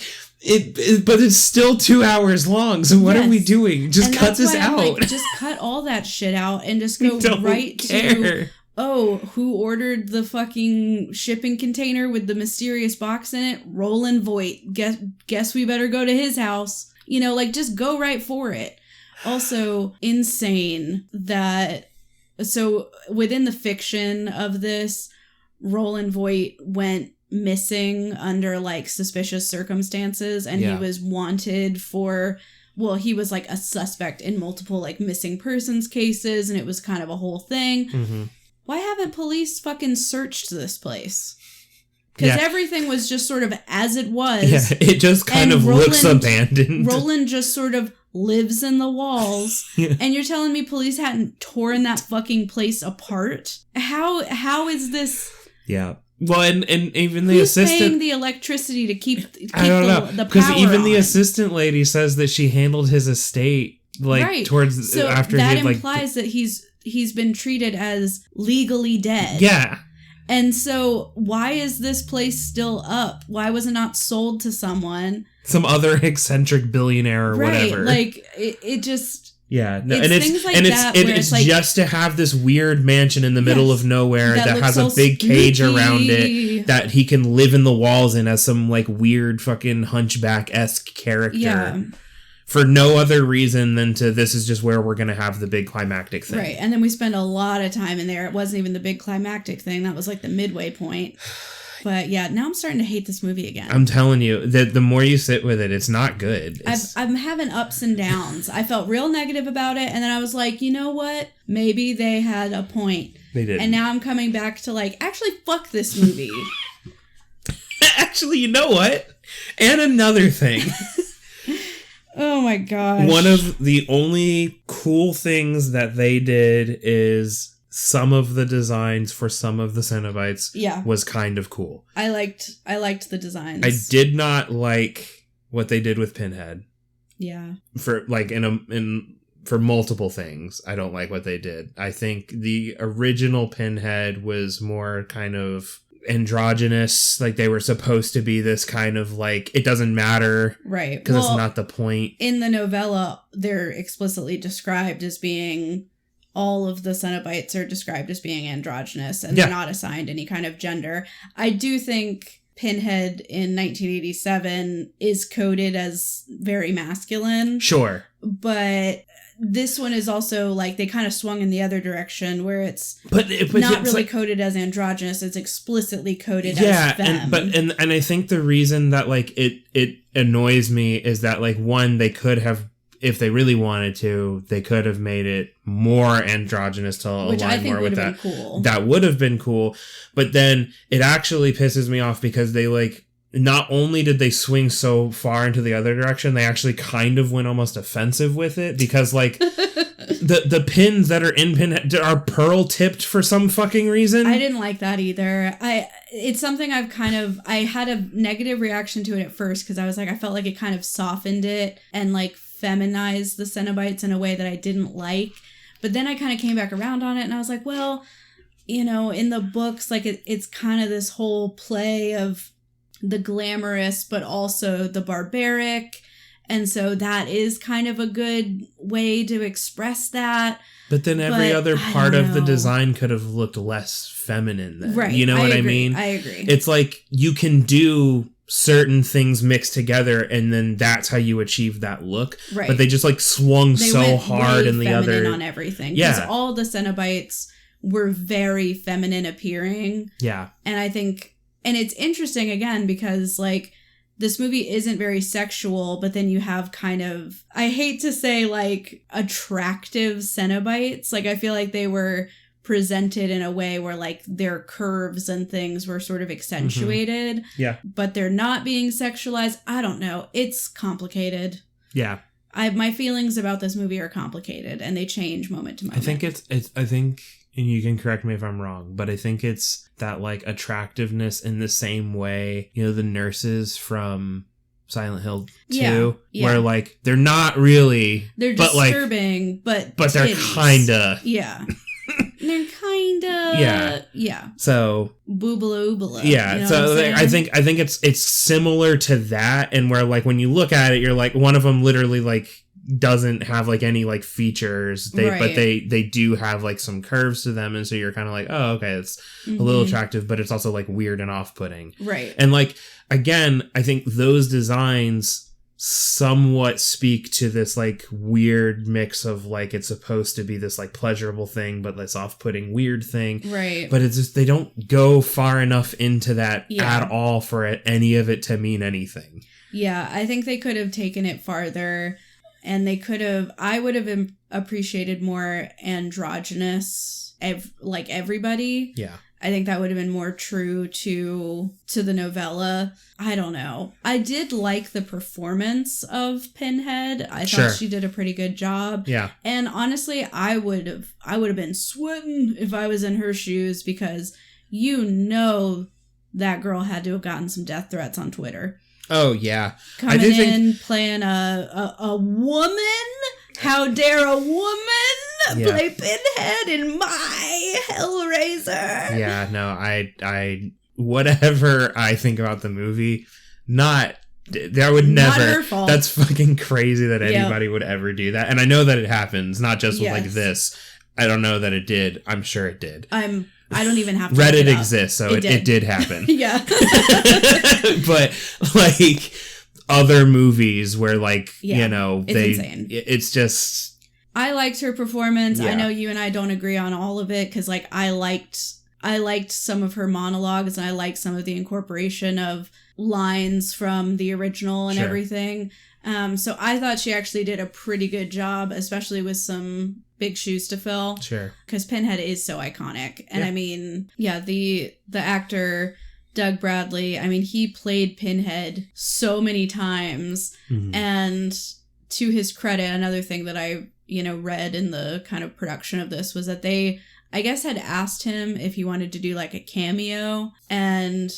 but it's still 2 hours long, so what are we doing? Just cut this out. Like, just cut all that shit out and just go right to, who ordered the fucking shipping container with the mysterious box in it? Roland Voight. Guess we better go to his house. You know, like, just go right for it. Also, insane that... So, within the fiction of this, Roland Voight went missing under like suspicious circumstances, and he was wanted for, well, he was like a suspect in multiple like missing persons cases, and it was kind of a whole thing. Mm-hmm. Why haven't police fucking searched this place? Because everything was just sort of as it was. Yeah, it just kind of looks abandoned. Roland just sort of lives in the walls, and you're telling me police hadn't torn that fucking place apart? How is this? Yeah. Well, and even the assistant... paying the electricity to keep I don't know. The power because even the on? Assistant lady says that she handled his estate, like, towards... So after that he implies that he's been treated as legally dead. Yeah. And so why is this place still up? Why was it not sold to someone? Some other eccentric billionaire or whatever. Like, it just... Yeah, no, it's like, just to have this weird mansion in the middle of nowhere that has a big cage around it that he can live in the walls in as some like weird fucking hunchback-esque character. Yeah. For no other reason than this is just where we're going to have the big climactic thing. Right, and then we spend a lot of time in there. It wasn't even the big climactic thing. That was like the midway point. But yeah, now I'm starting to hate this movie again. I'm telling you, that the more you sit with it, it's not good. I'm having ups and downs. I felt real negative about it, and then I was like, you know what? Maybe they had a point. They did. And now I'm coming back to like, actually, fuck this movie. Actually, you know what? And another thing. Oh my gosh. One of the only cool things that they did is... some of the designs for some of the cenobites was kind of cool. I liked the designs. I did not like what they did with Pinhead. Yeah. For like for multiple things, I don't like what they did. I think the original Pinhead was more kind of androgynous, like they were supposed to be this kind of like, it doesn't matter. Right. Because it's not the point. In the novella, they're explicitly described as being... all of the cenobites are described as being androgynous, and they're not assigned any kind of gender. I do think Pinhead in 1987 is coded as very masculine. Sure. But this one is also like they kind of swung in the other direction where it's not really like, coded as androgynous. It's explicitly coded as femme. And I think the reason that like it annoys me is that like one, they could have, if they really wanted to, they could have made it more androgynous to align more with that. Cool. That would have been cool. But then it actually pisses me off because they like, not only did they swing so far into the other direction, they actually kind of went almost offensive with it because like the pins that are in Pinhead are pearl tipped for some fucking reason. I didn't like that either. It's something I had a negative reaction to it at first because I was like, I felt like it kind of softened it and like feminized the cenobites in a way that I didn't like. But then I kind of came back around on it and I was like, well, you know, in the books, like it's kind of this whole play of the glamorous, but also the barbaric. And so that is kind of a good way to express that. But then every other part of the design could have looked less feminine then. Right. You know what I mean? I agree. It's like you can do certain things mixed together and then that's how you achieve that look. Right. But they just like swung so hard in the other on everything. Because all the cenobites were very feminine appearing. Yeah. And I think, and it's interesting again because like this movie isn't very sexual, but then you have kind of, I hate to say like attractive cenobites. Like I feel like they were presented in a way where like their curves and things were sort of accentuated. Mm-hmm. Yeah. But they're not being sexualized. I don't know. It's complicated. Yeah. My feelings about this movie are complicated and they change moment to moment. I think, and you can correct me if I'm wrong, but I think it's that like attractiveness in the same way, you know, the nurses from Silent Hill 2, where like they're not really, they're disturbing, but they're kinda, they're kinda, So boobala oobala, so I think it's similar to that, and where like when you look at it, you're like, one of them literally like doesn't have like any like features, but they do have like some curves to them, and so you're kind of like, oh, okay, it's a little attractive, but it's also like weird and off-putting, right? And like, again, I think those designs somewhat speak to this like weird mix of like, it's supposed to be this like pleasurable thing, but this off-putting weird thing, right? But it's just, they don't go far enough into that at all for any of it to mean anything. I think they could have taken it farther. And they could have, I would have appreciated more androgynous, like everybody. Yeah. I think that would have been more true to the novella. I don't know. I did like the performance of Pinhead. I thought she did a pretty good job. Yeah. And honestly, I would have been sweating if I was in her shoes, because that girl had to have gotten some death threats on Twitter. Oh, yeah. Coming in, playing a woman? How dare a woman play Pinhead in my Hellraiser? Yeah, no, I whatever I think about the movie, that would never. Not her fault. That's fucking crazy that anybody would ever do that. And I know that it happens, not just with like this. I don't know that it did. I'm sure it did. I don't even have to Reddit exists, so it did happen. Yeah. But like other movies where like, it's insane. It's just, I liked her performance. I know you and I don't agree on all of it, because like I liked some of her monologues, and I liked some of the incorporation of lines from the original and everything. So I thought she actually did a pretty good job, especially with some big shoes to fill. Sure. Because Pinhead is so iconic. And I mean, the actor Doug Bradley, I mean, he played Pinhead so many times. Mm-hmm. And to his credit, another thing that I, read in the kind of production of this was that they, I guess, had asked him if he wanted to do like a cameo. And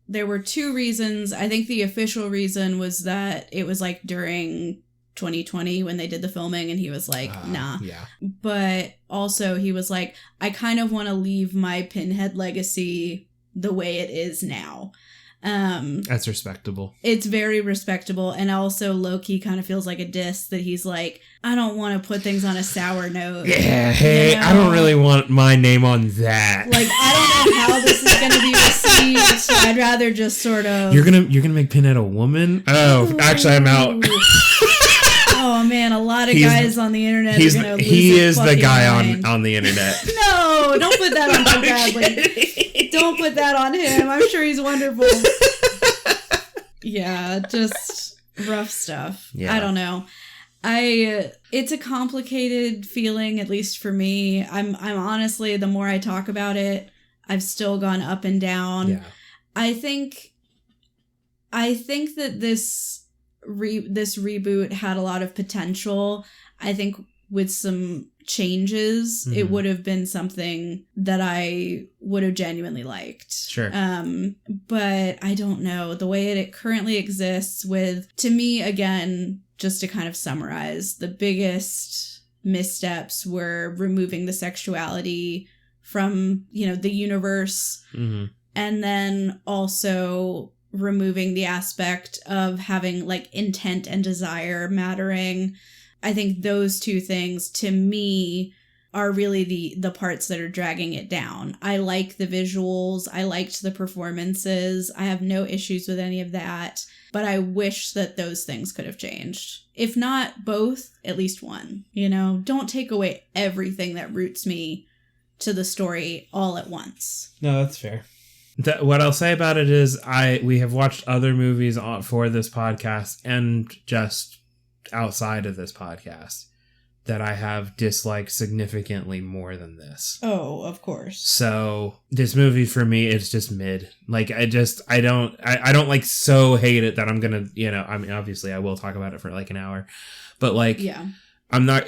there were two reasons. I think the official reason was that it was like during 2020 when they did the filming, and he was like, nah. Yeah. But also he was like, I kind of want to leave my Pinhead legacy the way it is now. That's respectable. It's very respectable, and also low-key kind of feels like a diss that he's like, I don't want to put things on a sour note. Yeah, hey, I don't really want my name on that. Like, I don't know how this is going to be received. I'd rather just sort of... You're gonna make Pinhead a woman? Oh, actually, I'm out. Oh man, a lot of guys on the internet are gonna lose he is the guy mind. on the internet. No, don't put that on Doug Bradley. Don't put that on him. I'm sure he's wonderful. Yeah, just rough stuff. Yeah. I don't know. It's a complicated feeling, at least for me. I'm honestly, the more I talk about it, I've still gone up and down. Yeah. I think that this reboot had a lot of potential. I think with some changes, it would have been something that I would have genuinely liked. Sure. But I don't know. The way it currently exists to me, again, just to kind of summarize, the biggest missteps were removing the sexuality from, the universe. Mm-hmm. And then also removing the aspect of having like intent and desire mattering. I think those two things to me are really the parts that are dragging it down. I like the visuals. I liked the performances. I have no issues with any of that, but I wish that those things could have changed. If not both, at least one, don't take away everything that roots me to the story all at once. No, that's fair. What I'll say about it is we have watched other movies for this podcast and just outside of this podcast that I have disliked significantly more than this. Oh, of course. So this movie for me is just mid. Like I don't like so hate it that I'm gonna, I mean, obviously I will talk about it for like an hour, but like, yeah. I'm not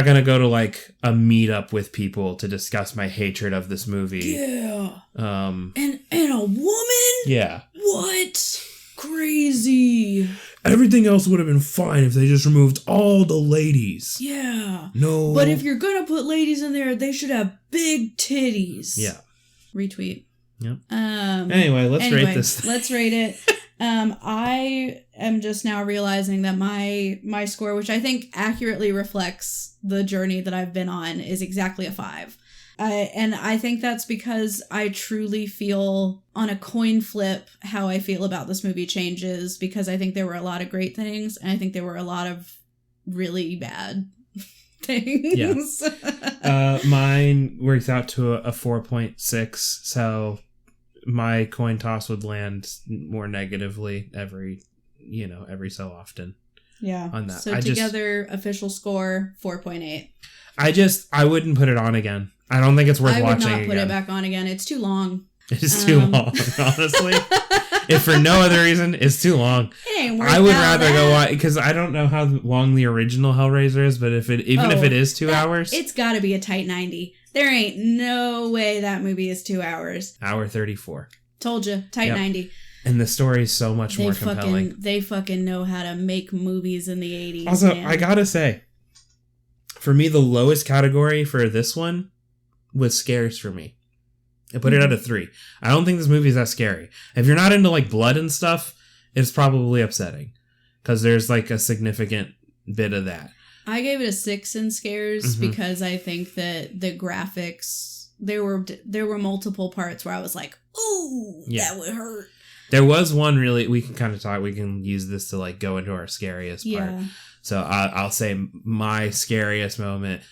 gonna go to like a meetup with people to discuss my hatred of this movie. Yeah. And a woman? Yeah. What? Crazy. everything else would have been fine if they just removed all the ladies. Yeah. No. But if you're gonna put ladies in there, they should have big titties. Yeah. Retweet. Yep. Anyway, let's rate this thing. Let's rate it. I am just now realizing that my score, which I think accurately reflects the journey that I've been on, is exactly a 5. And I think that's because I truly feel on a coin flip how I feel about this movie changes, because I think there were a lot of great things and I think there were a lot of really bad things. Yeah. Mine works out to a 4.6, so my coin toss would land more negatively every so often. Yeah. On that. So together, official score 4.8. I wouldn't put it on again. I don't think it's worth watching again. I would not put it back on again. It's too long. It's too long, honestly. If for no other reason, it's too long. It ain't worth I would rather go watch, because I don't know how long the original Hellraiser is, but if it is 2 hours, it's got to be a tight 90. There ain't no way that movie is 2 hours. Hour 34. Told you, tight 90. And the story is so much more compelling. They fucking know how to make movies in the 80s. Also, man. I gotta say, for me, the lowest category for this one was scares for me. I put it at a 3. I don't think this movie is that scary. If you're not into like blood and stuff, it's probably upsetting, because there's like a significant bit of that. I gave it a 6 in scares because I think that the graphics, there were multiple parts where I was like, ooh, that would hurt. There was one really, we can kind of talk, we can use this to like go into our scariest part. So I'll say my scariest moment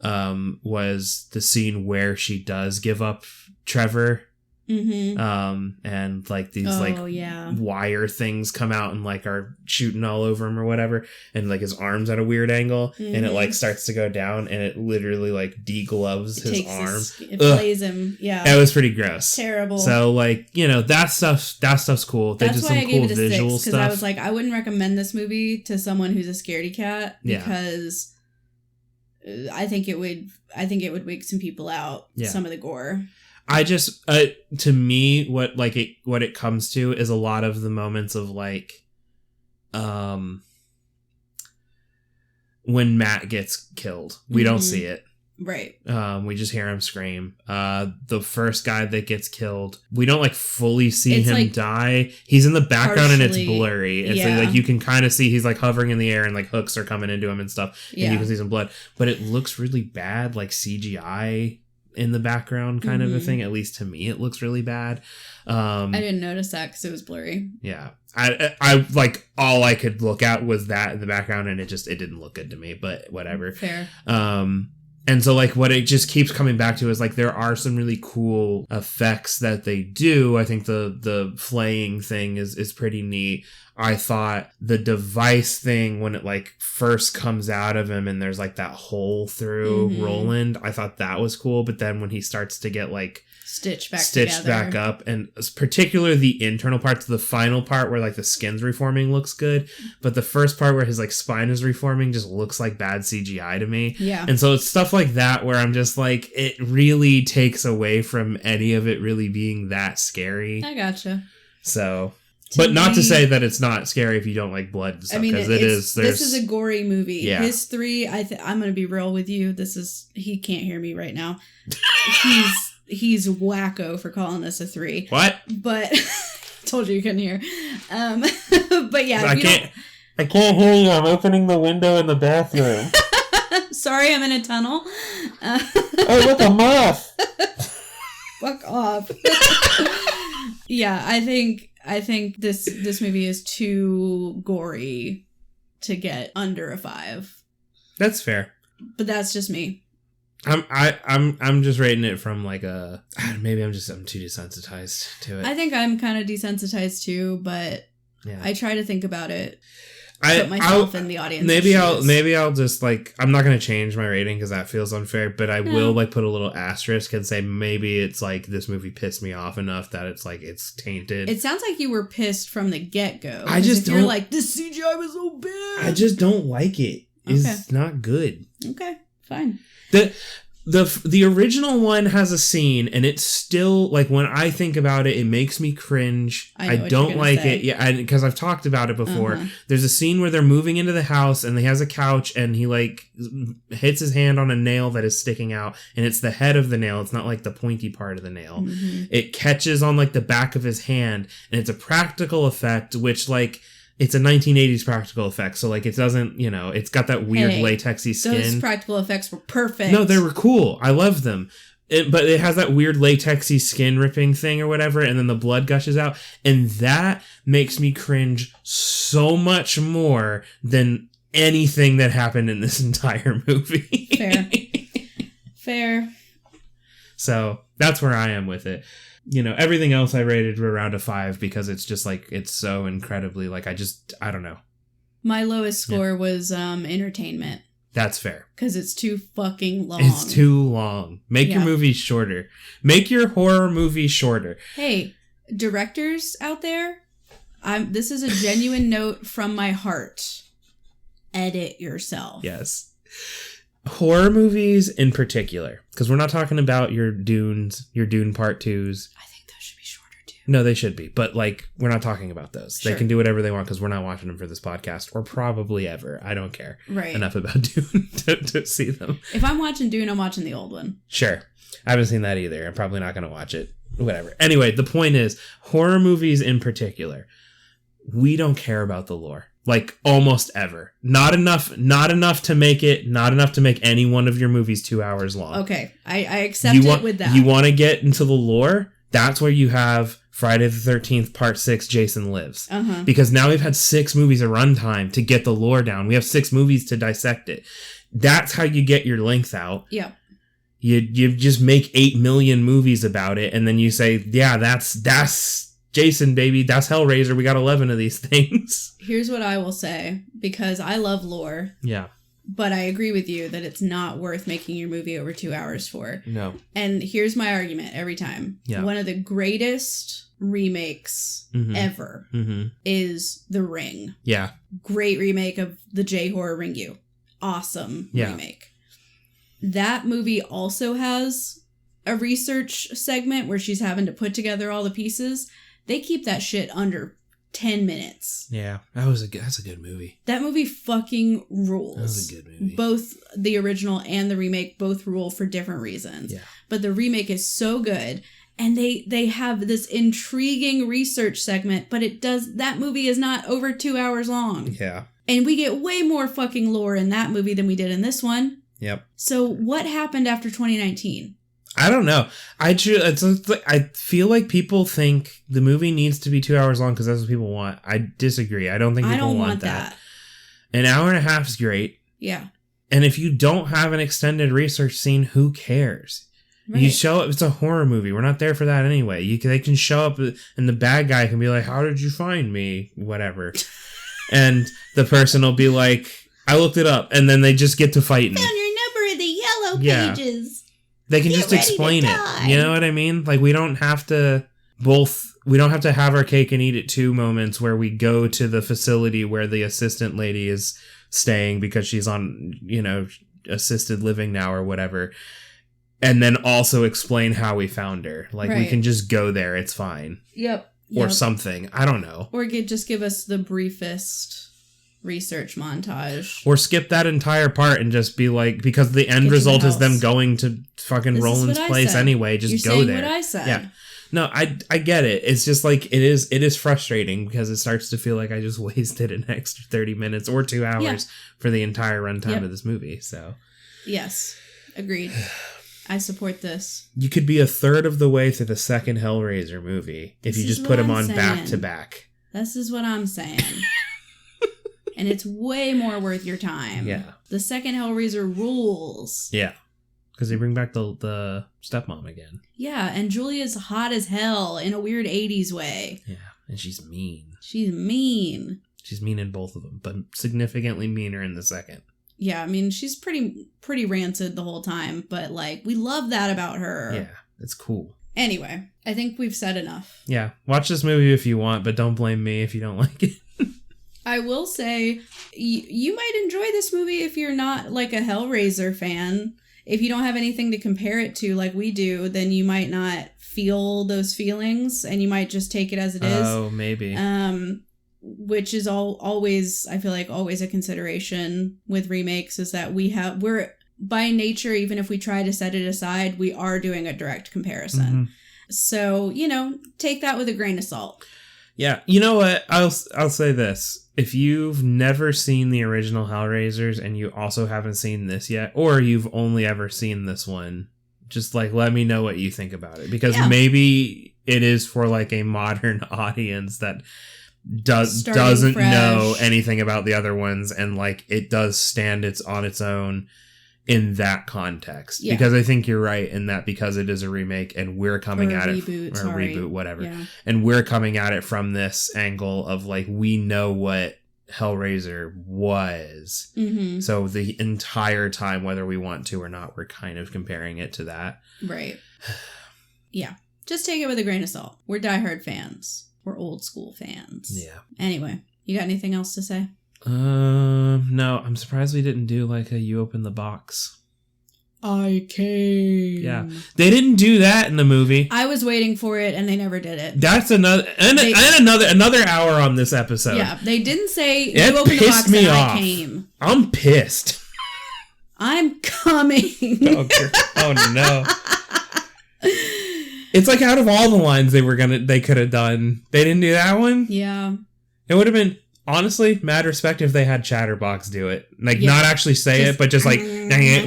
was the scene where she does give up Trevor. And like these wire things come out and like are shooting all over him or whatever, and like his arm's at a weird angle, and it like starts to go down, and it literally like degloves his arm. It plays him. Yeah, it was pretty gross. Terrible. So like, that stuff's cool. They did some cool visual stuff. Because I was like, I wouldn't recommend this movie to someone who's a scaredy cat, because I think it would wake some people out. Some of the gore. I just, to me, what it comes to is a lot of the moments of like, when Matt gets killed, we don't see it. Right. We just hear him scream. The first guy that gets killed, we don't like fully see him die. He's in the background and it's blurry. It's like you can kind of see he's like hovering in the air and like hooks are coming into him and stuff. And you can see some blood, but it looks really bad, like CGI in the background kind of a thing. At least to me, it looks really bad. I didn't notice that because it was blurry. Yeah. I like, all I could look at was that in the background, and it didn't look good to me, but whatever. Fair. And so like what it just keeps coming back to is like there are some really cool effects that they do. I think the flaying thing is pretty neat. I thought the device thing, when it like first comes out of him and there's like that hole through Roland, I thought that was cool. But then when he starts to get like stitched back up, and particularly the internal parts, the final part where like the skin's reforming looks good, but the first part where his like spine is reforming just looks like bad CGI to me. Yeah. And so it's stuff like that where I'm just like, it really takes away from any of it really being that scary. I gotcha. So, but not to say that it's not scary if you don't like blood and stuff, because this is a gory movie. Yeah. His 3, I'm going to be real with you. He can't hear me right now. He's wacko for calling this a 3. What? But told you couldn't hear. But yeah, I can't hear you. I'm opening the window in the bathroom. Sorry, I'm in a tunnel. Oh, look, a moth. Fuck off. Yeah, I think this movie is too gory to get under a 5. That's fair. But that's just me. I'm just rating it from like maybe I'm too desensitized to it. I think I'm kind of desensitized too, but I try to think about it. Put myself in the audience. Maybe I'll just like, I'm not going to change my rating because that feels unfair, but I will like put a little asterisk and say maybe it's like this movie pissed me off enough that it's like it's tainted. It sounds like you were pissed from the get-go. You're like, this CGI was so bad. I just don't like it. It's not good. Okay, fine. The original one has a scene, and it's still, like, when I think about it, it makes me cringe. I don't like it. Yeah, because I've talked about it before. There's a scene where they're moving into the house, and he has a couch, and he, like, hits his hand on a nail that is sticking out, and it's the head of the nail. It's not, like, the pointy part of the nail. It catches on, like, the back of his hand, and it's a practical effect, which, like... It's a 1980s practical effect, so, like, it doesn't, you know, it's got that weird latexy skin. Those practical effects were perfect. No, they were cool. I love them. But it has that weird latexy skin ripping thing or whatever, and then the blood gushes out, and that makes me cringe so much more than anything that happened in this entire movie. Fair. So, that's where I am with it. You know, everything else I rated around a 5 because it's just, like, it's so incredibly, like, I don't know. My lowest score was entertainment. That's fair. Because it's too fucking long. It's too long. Make your movies shorter. Make your horror movie shorter. Hey, directors out there, this is a genuine note from my heart. Edit yourself. Yes. Horror movies in particular, because we're not talking about your Dune Part 2s. I think those should be shorter too. No, they should be, but, like, we're not talking about those. Sure. They can do whatever they want because we're not watching them for this podcast, or probably ever. I don't care enough about Dune to see them. If I'm watching Dune, I'm watching the old one. Sure. I haven't seen that either. I'm probably not going to watch it. Whatever. Anyway, the point is, horror movies in particular, we don't care about the lore. Like, almost ever. Not enough to make any one of your movies 2 hours long. Okay, I accept it with that. You want to get into the lore? That's where you have Friday the 13th Part 6, Jason Lives. Because now we've had 6 movies of runtime to get the lore down. We have 6 movies to dissect it. That's how you get your length out. Yeah. You just make 8 million movies about it, and then you say, yeah, that's Jason, baby, that's Hellraiser. We got 11 of these things. Here's what I will say, because I love lore. Yeah. But I agree with you that it's not worth making your movie over 2 hours for. No. And here's my argument every time. Yeah. One of the greatest remakes ever is The Ring. Yeah. Great remake of the J-Horror Ringu. Awesome remake. That movie also has a research segment where she's having to put together all the pieces. They keep that shit under 10 minutes. Yeah, that's a good movie. That movie fucking rules. That was a good movie. Both the original and the remake both rule for different reasons. Yeah. But the remake is so good. And they have this intriguing research segment, but that movie is not over 2 hours long. Yeah. And we get way more fucking lore in that movie than we did in this one. Yep. So what happened after 2019? I don't know. I feel like people think the movie needs to be 2 hours long because that's what people want. I disagree. I don't think people want that. An hour and a half is great. Yeah. And if you don't have an extended research scene, who cares? Right. You show up. It's a horror movie. We're not there for that anyway. They can show up and the bad guy can be like, "How did you find me?" Whatever. And the person will be like, "I looked it up," and then they just get to fighting. Found your number in the yellow pages. They can just explain it. You know what I mean? Like, we don't have to have our cake and eat it too moments where we go to the facility where the assistant lady is staying because she's on, assisted living now or whatever. And then also explain how we found her. Like, we can just go there. It's fine. Yep. Or something. I don't know. Or just give us the briefest research montage. Or skip that entire part and just be like, because the end result is them going to fucking Roland's place anyway. Just go there. What I said. Yeah. No, I get it. It's just like, it is frustrating because it starts to feel like I just wasted an extra 30 minutes or 2 hours for the entire runtime of this movie. So. Yes. Agreed. I support this. You could be a third of the way through the second Hellraiser movie if you just put them on back to back. This is what I'm saying. And it's way more worth your time. Yeah. The second Hellraiser rules. Yeah. Because they bring back the stepmom again. Yeah, and Julia's hot as hell in a weird 80s way. Yeah, and she's mean. She's mean. She's mean in both of them, but significantly meaner in the second. Yeah, I mean, she's pretty rancid the whole time, but, like, we love that about her. Yeah, it's cool. Anyway, I think we've said enough. Yeah, watch this movie if you want, but don't blame me if you don't like it. I will say, you might enjoy this movie if you're not, like, a Hellraiser fan. if you don't have anything to compare it to like we do, then you might not feel those feelings and you might just take it as it is. Oh, maybe. Which is always, I feel like always a consideration with remakes is that we're by nature, even if we try to set it aside, we are doing a direct comparison. Mm-hmm. So, take that with a grain of salt. Yeah. You know what? I'll say this. If you've never seen the original Hellraisers and you also haven't seen this yet, or you've only ever seen this one, just like let me know what you think about it. Because maybe it is for like a modern audience that doesn't know anything about the other ones, and like it does stand on its own in that context. Yeah. Because I think you're right in that, because it is a remake and we're coming at it, or a reboot, whatever. Yeah. And we're coming at it from this angle of like, we know what Hellraiser was. Mm-hmm. So the entire time, whether we want to or not, we're kind of comparing it to that. Right. Yeah. Just take it with a grain of salt. We're diehard fans. We're old school fans. Yeah. Anyway, you got anything else to say? No, I'm surprised we didn't do like a You Open the Box. I came. Yeah. They didn't do that in the movie. I was waiting for it and they never did it. That's another hour on this episode. Yeah, they didn't say You Open the Box and I came. I'm pissed. I'm coming. Oh no. It's like out of all the lines they could have done, they didn't do that one. Yeah. It would have been, honestly, mad respect if they had Chatterbox do it. Like, not actually say it, but just like,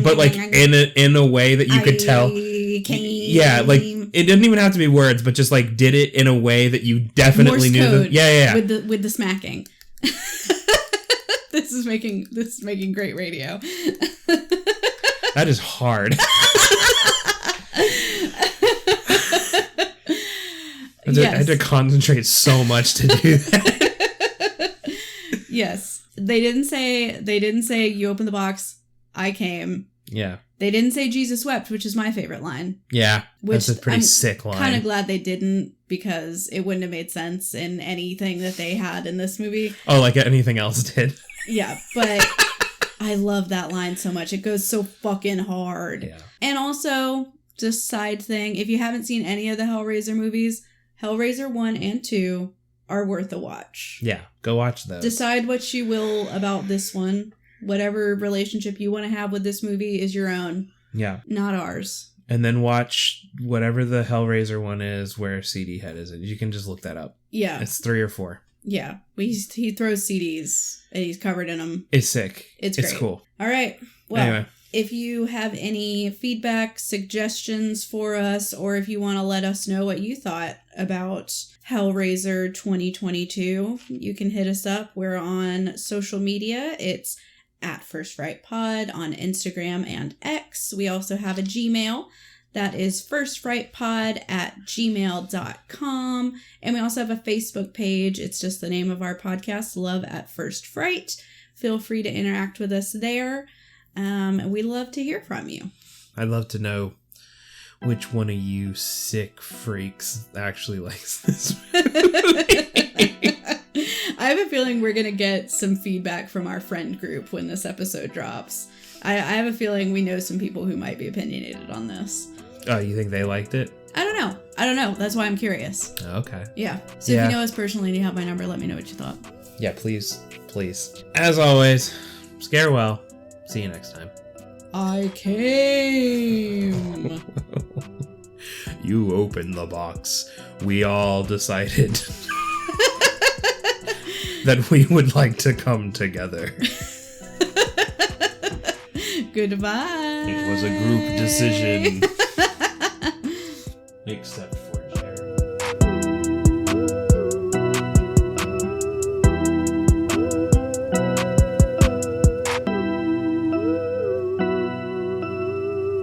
but like in a way that you could tell. Yeah, like, it didn't even have to be words, but just like did it in a way that you definitely Morse knew. Code yeah. With the smacking. This is making great radio. That is hard. I had to concentrate so much to do that. Yes. They didn't say You Open the Box, I came. Yeah. They didn't say Jesus wept, which is my favorite line. Yeah. That's a pretty sick line. I'm kind of glad they didn't, because it wouldn't have made sense in anything that they had in this movie. Oh, like anything else did. Yeah, but I love that line so much. It goes so fucking hard. Yeah. And also, just side thing, if you haven't seen any of the Hellraiser movies, Hellraiser 1 and 2 are worth a watch. Yeah, go watch those. Decide what you will about this one. Whatever relationship you want to have with this movie is your own. Yeah. Not ours. And then watch whatever the Hellraiser one is where CD Head is in. You can just look that up. Yeah. It's 3 or 4. Yeah. He throws CDs and he's covered in them. It's sick. It's great. It's cool. All right. Well, anyway. If you have any feedback, suggestions for us, or if you want to let us know what you thought about Hellraiser 2022, you can hit us up. We're on social media. It's at First Fright Pod on Instagram and X. We also have a Gmail. That is firstfrightpod@gmail.com. And we also have a Facebook page. It's just the name of our podcast, Love at First Fright. Feel free to interact with us there. We'd love to hear from you. I'd love to know which one of you sick freaks actually likes this movie. I have a feeling we're going to get some feedback from our friend group when this episode drops. I have a feeling we know some people who might be opinionated on this. Oh, you think they liked it? I don't know. That's why I'm curious. Okay. Yeah. So if you know us personally and you have my number, let me know what you thought. Yeah, please. Please. As always, scare well. See you next time. I came. You opened the box. We all decided that we would like to come together. Goodbye. It was a group decision. Except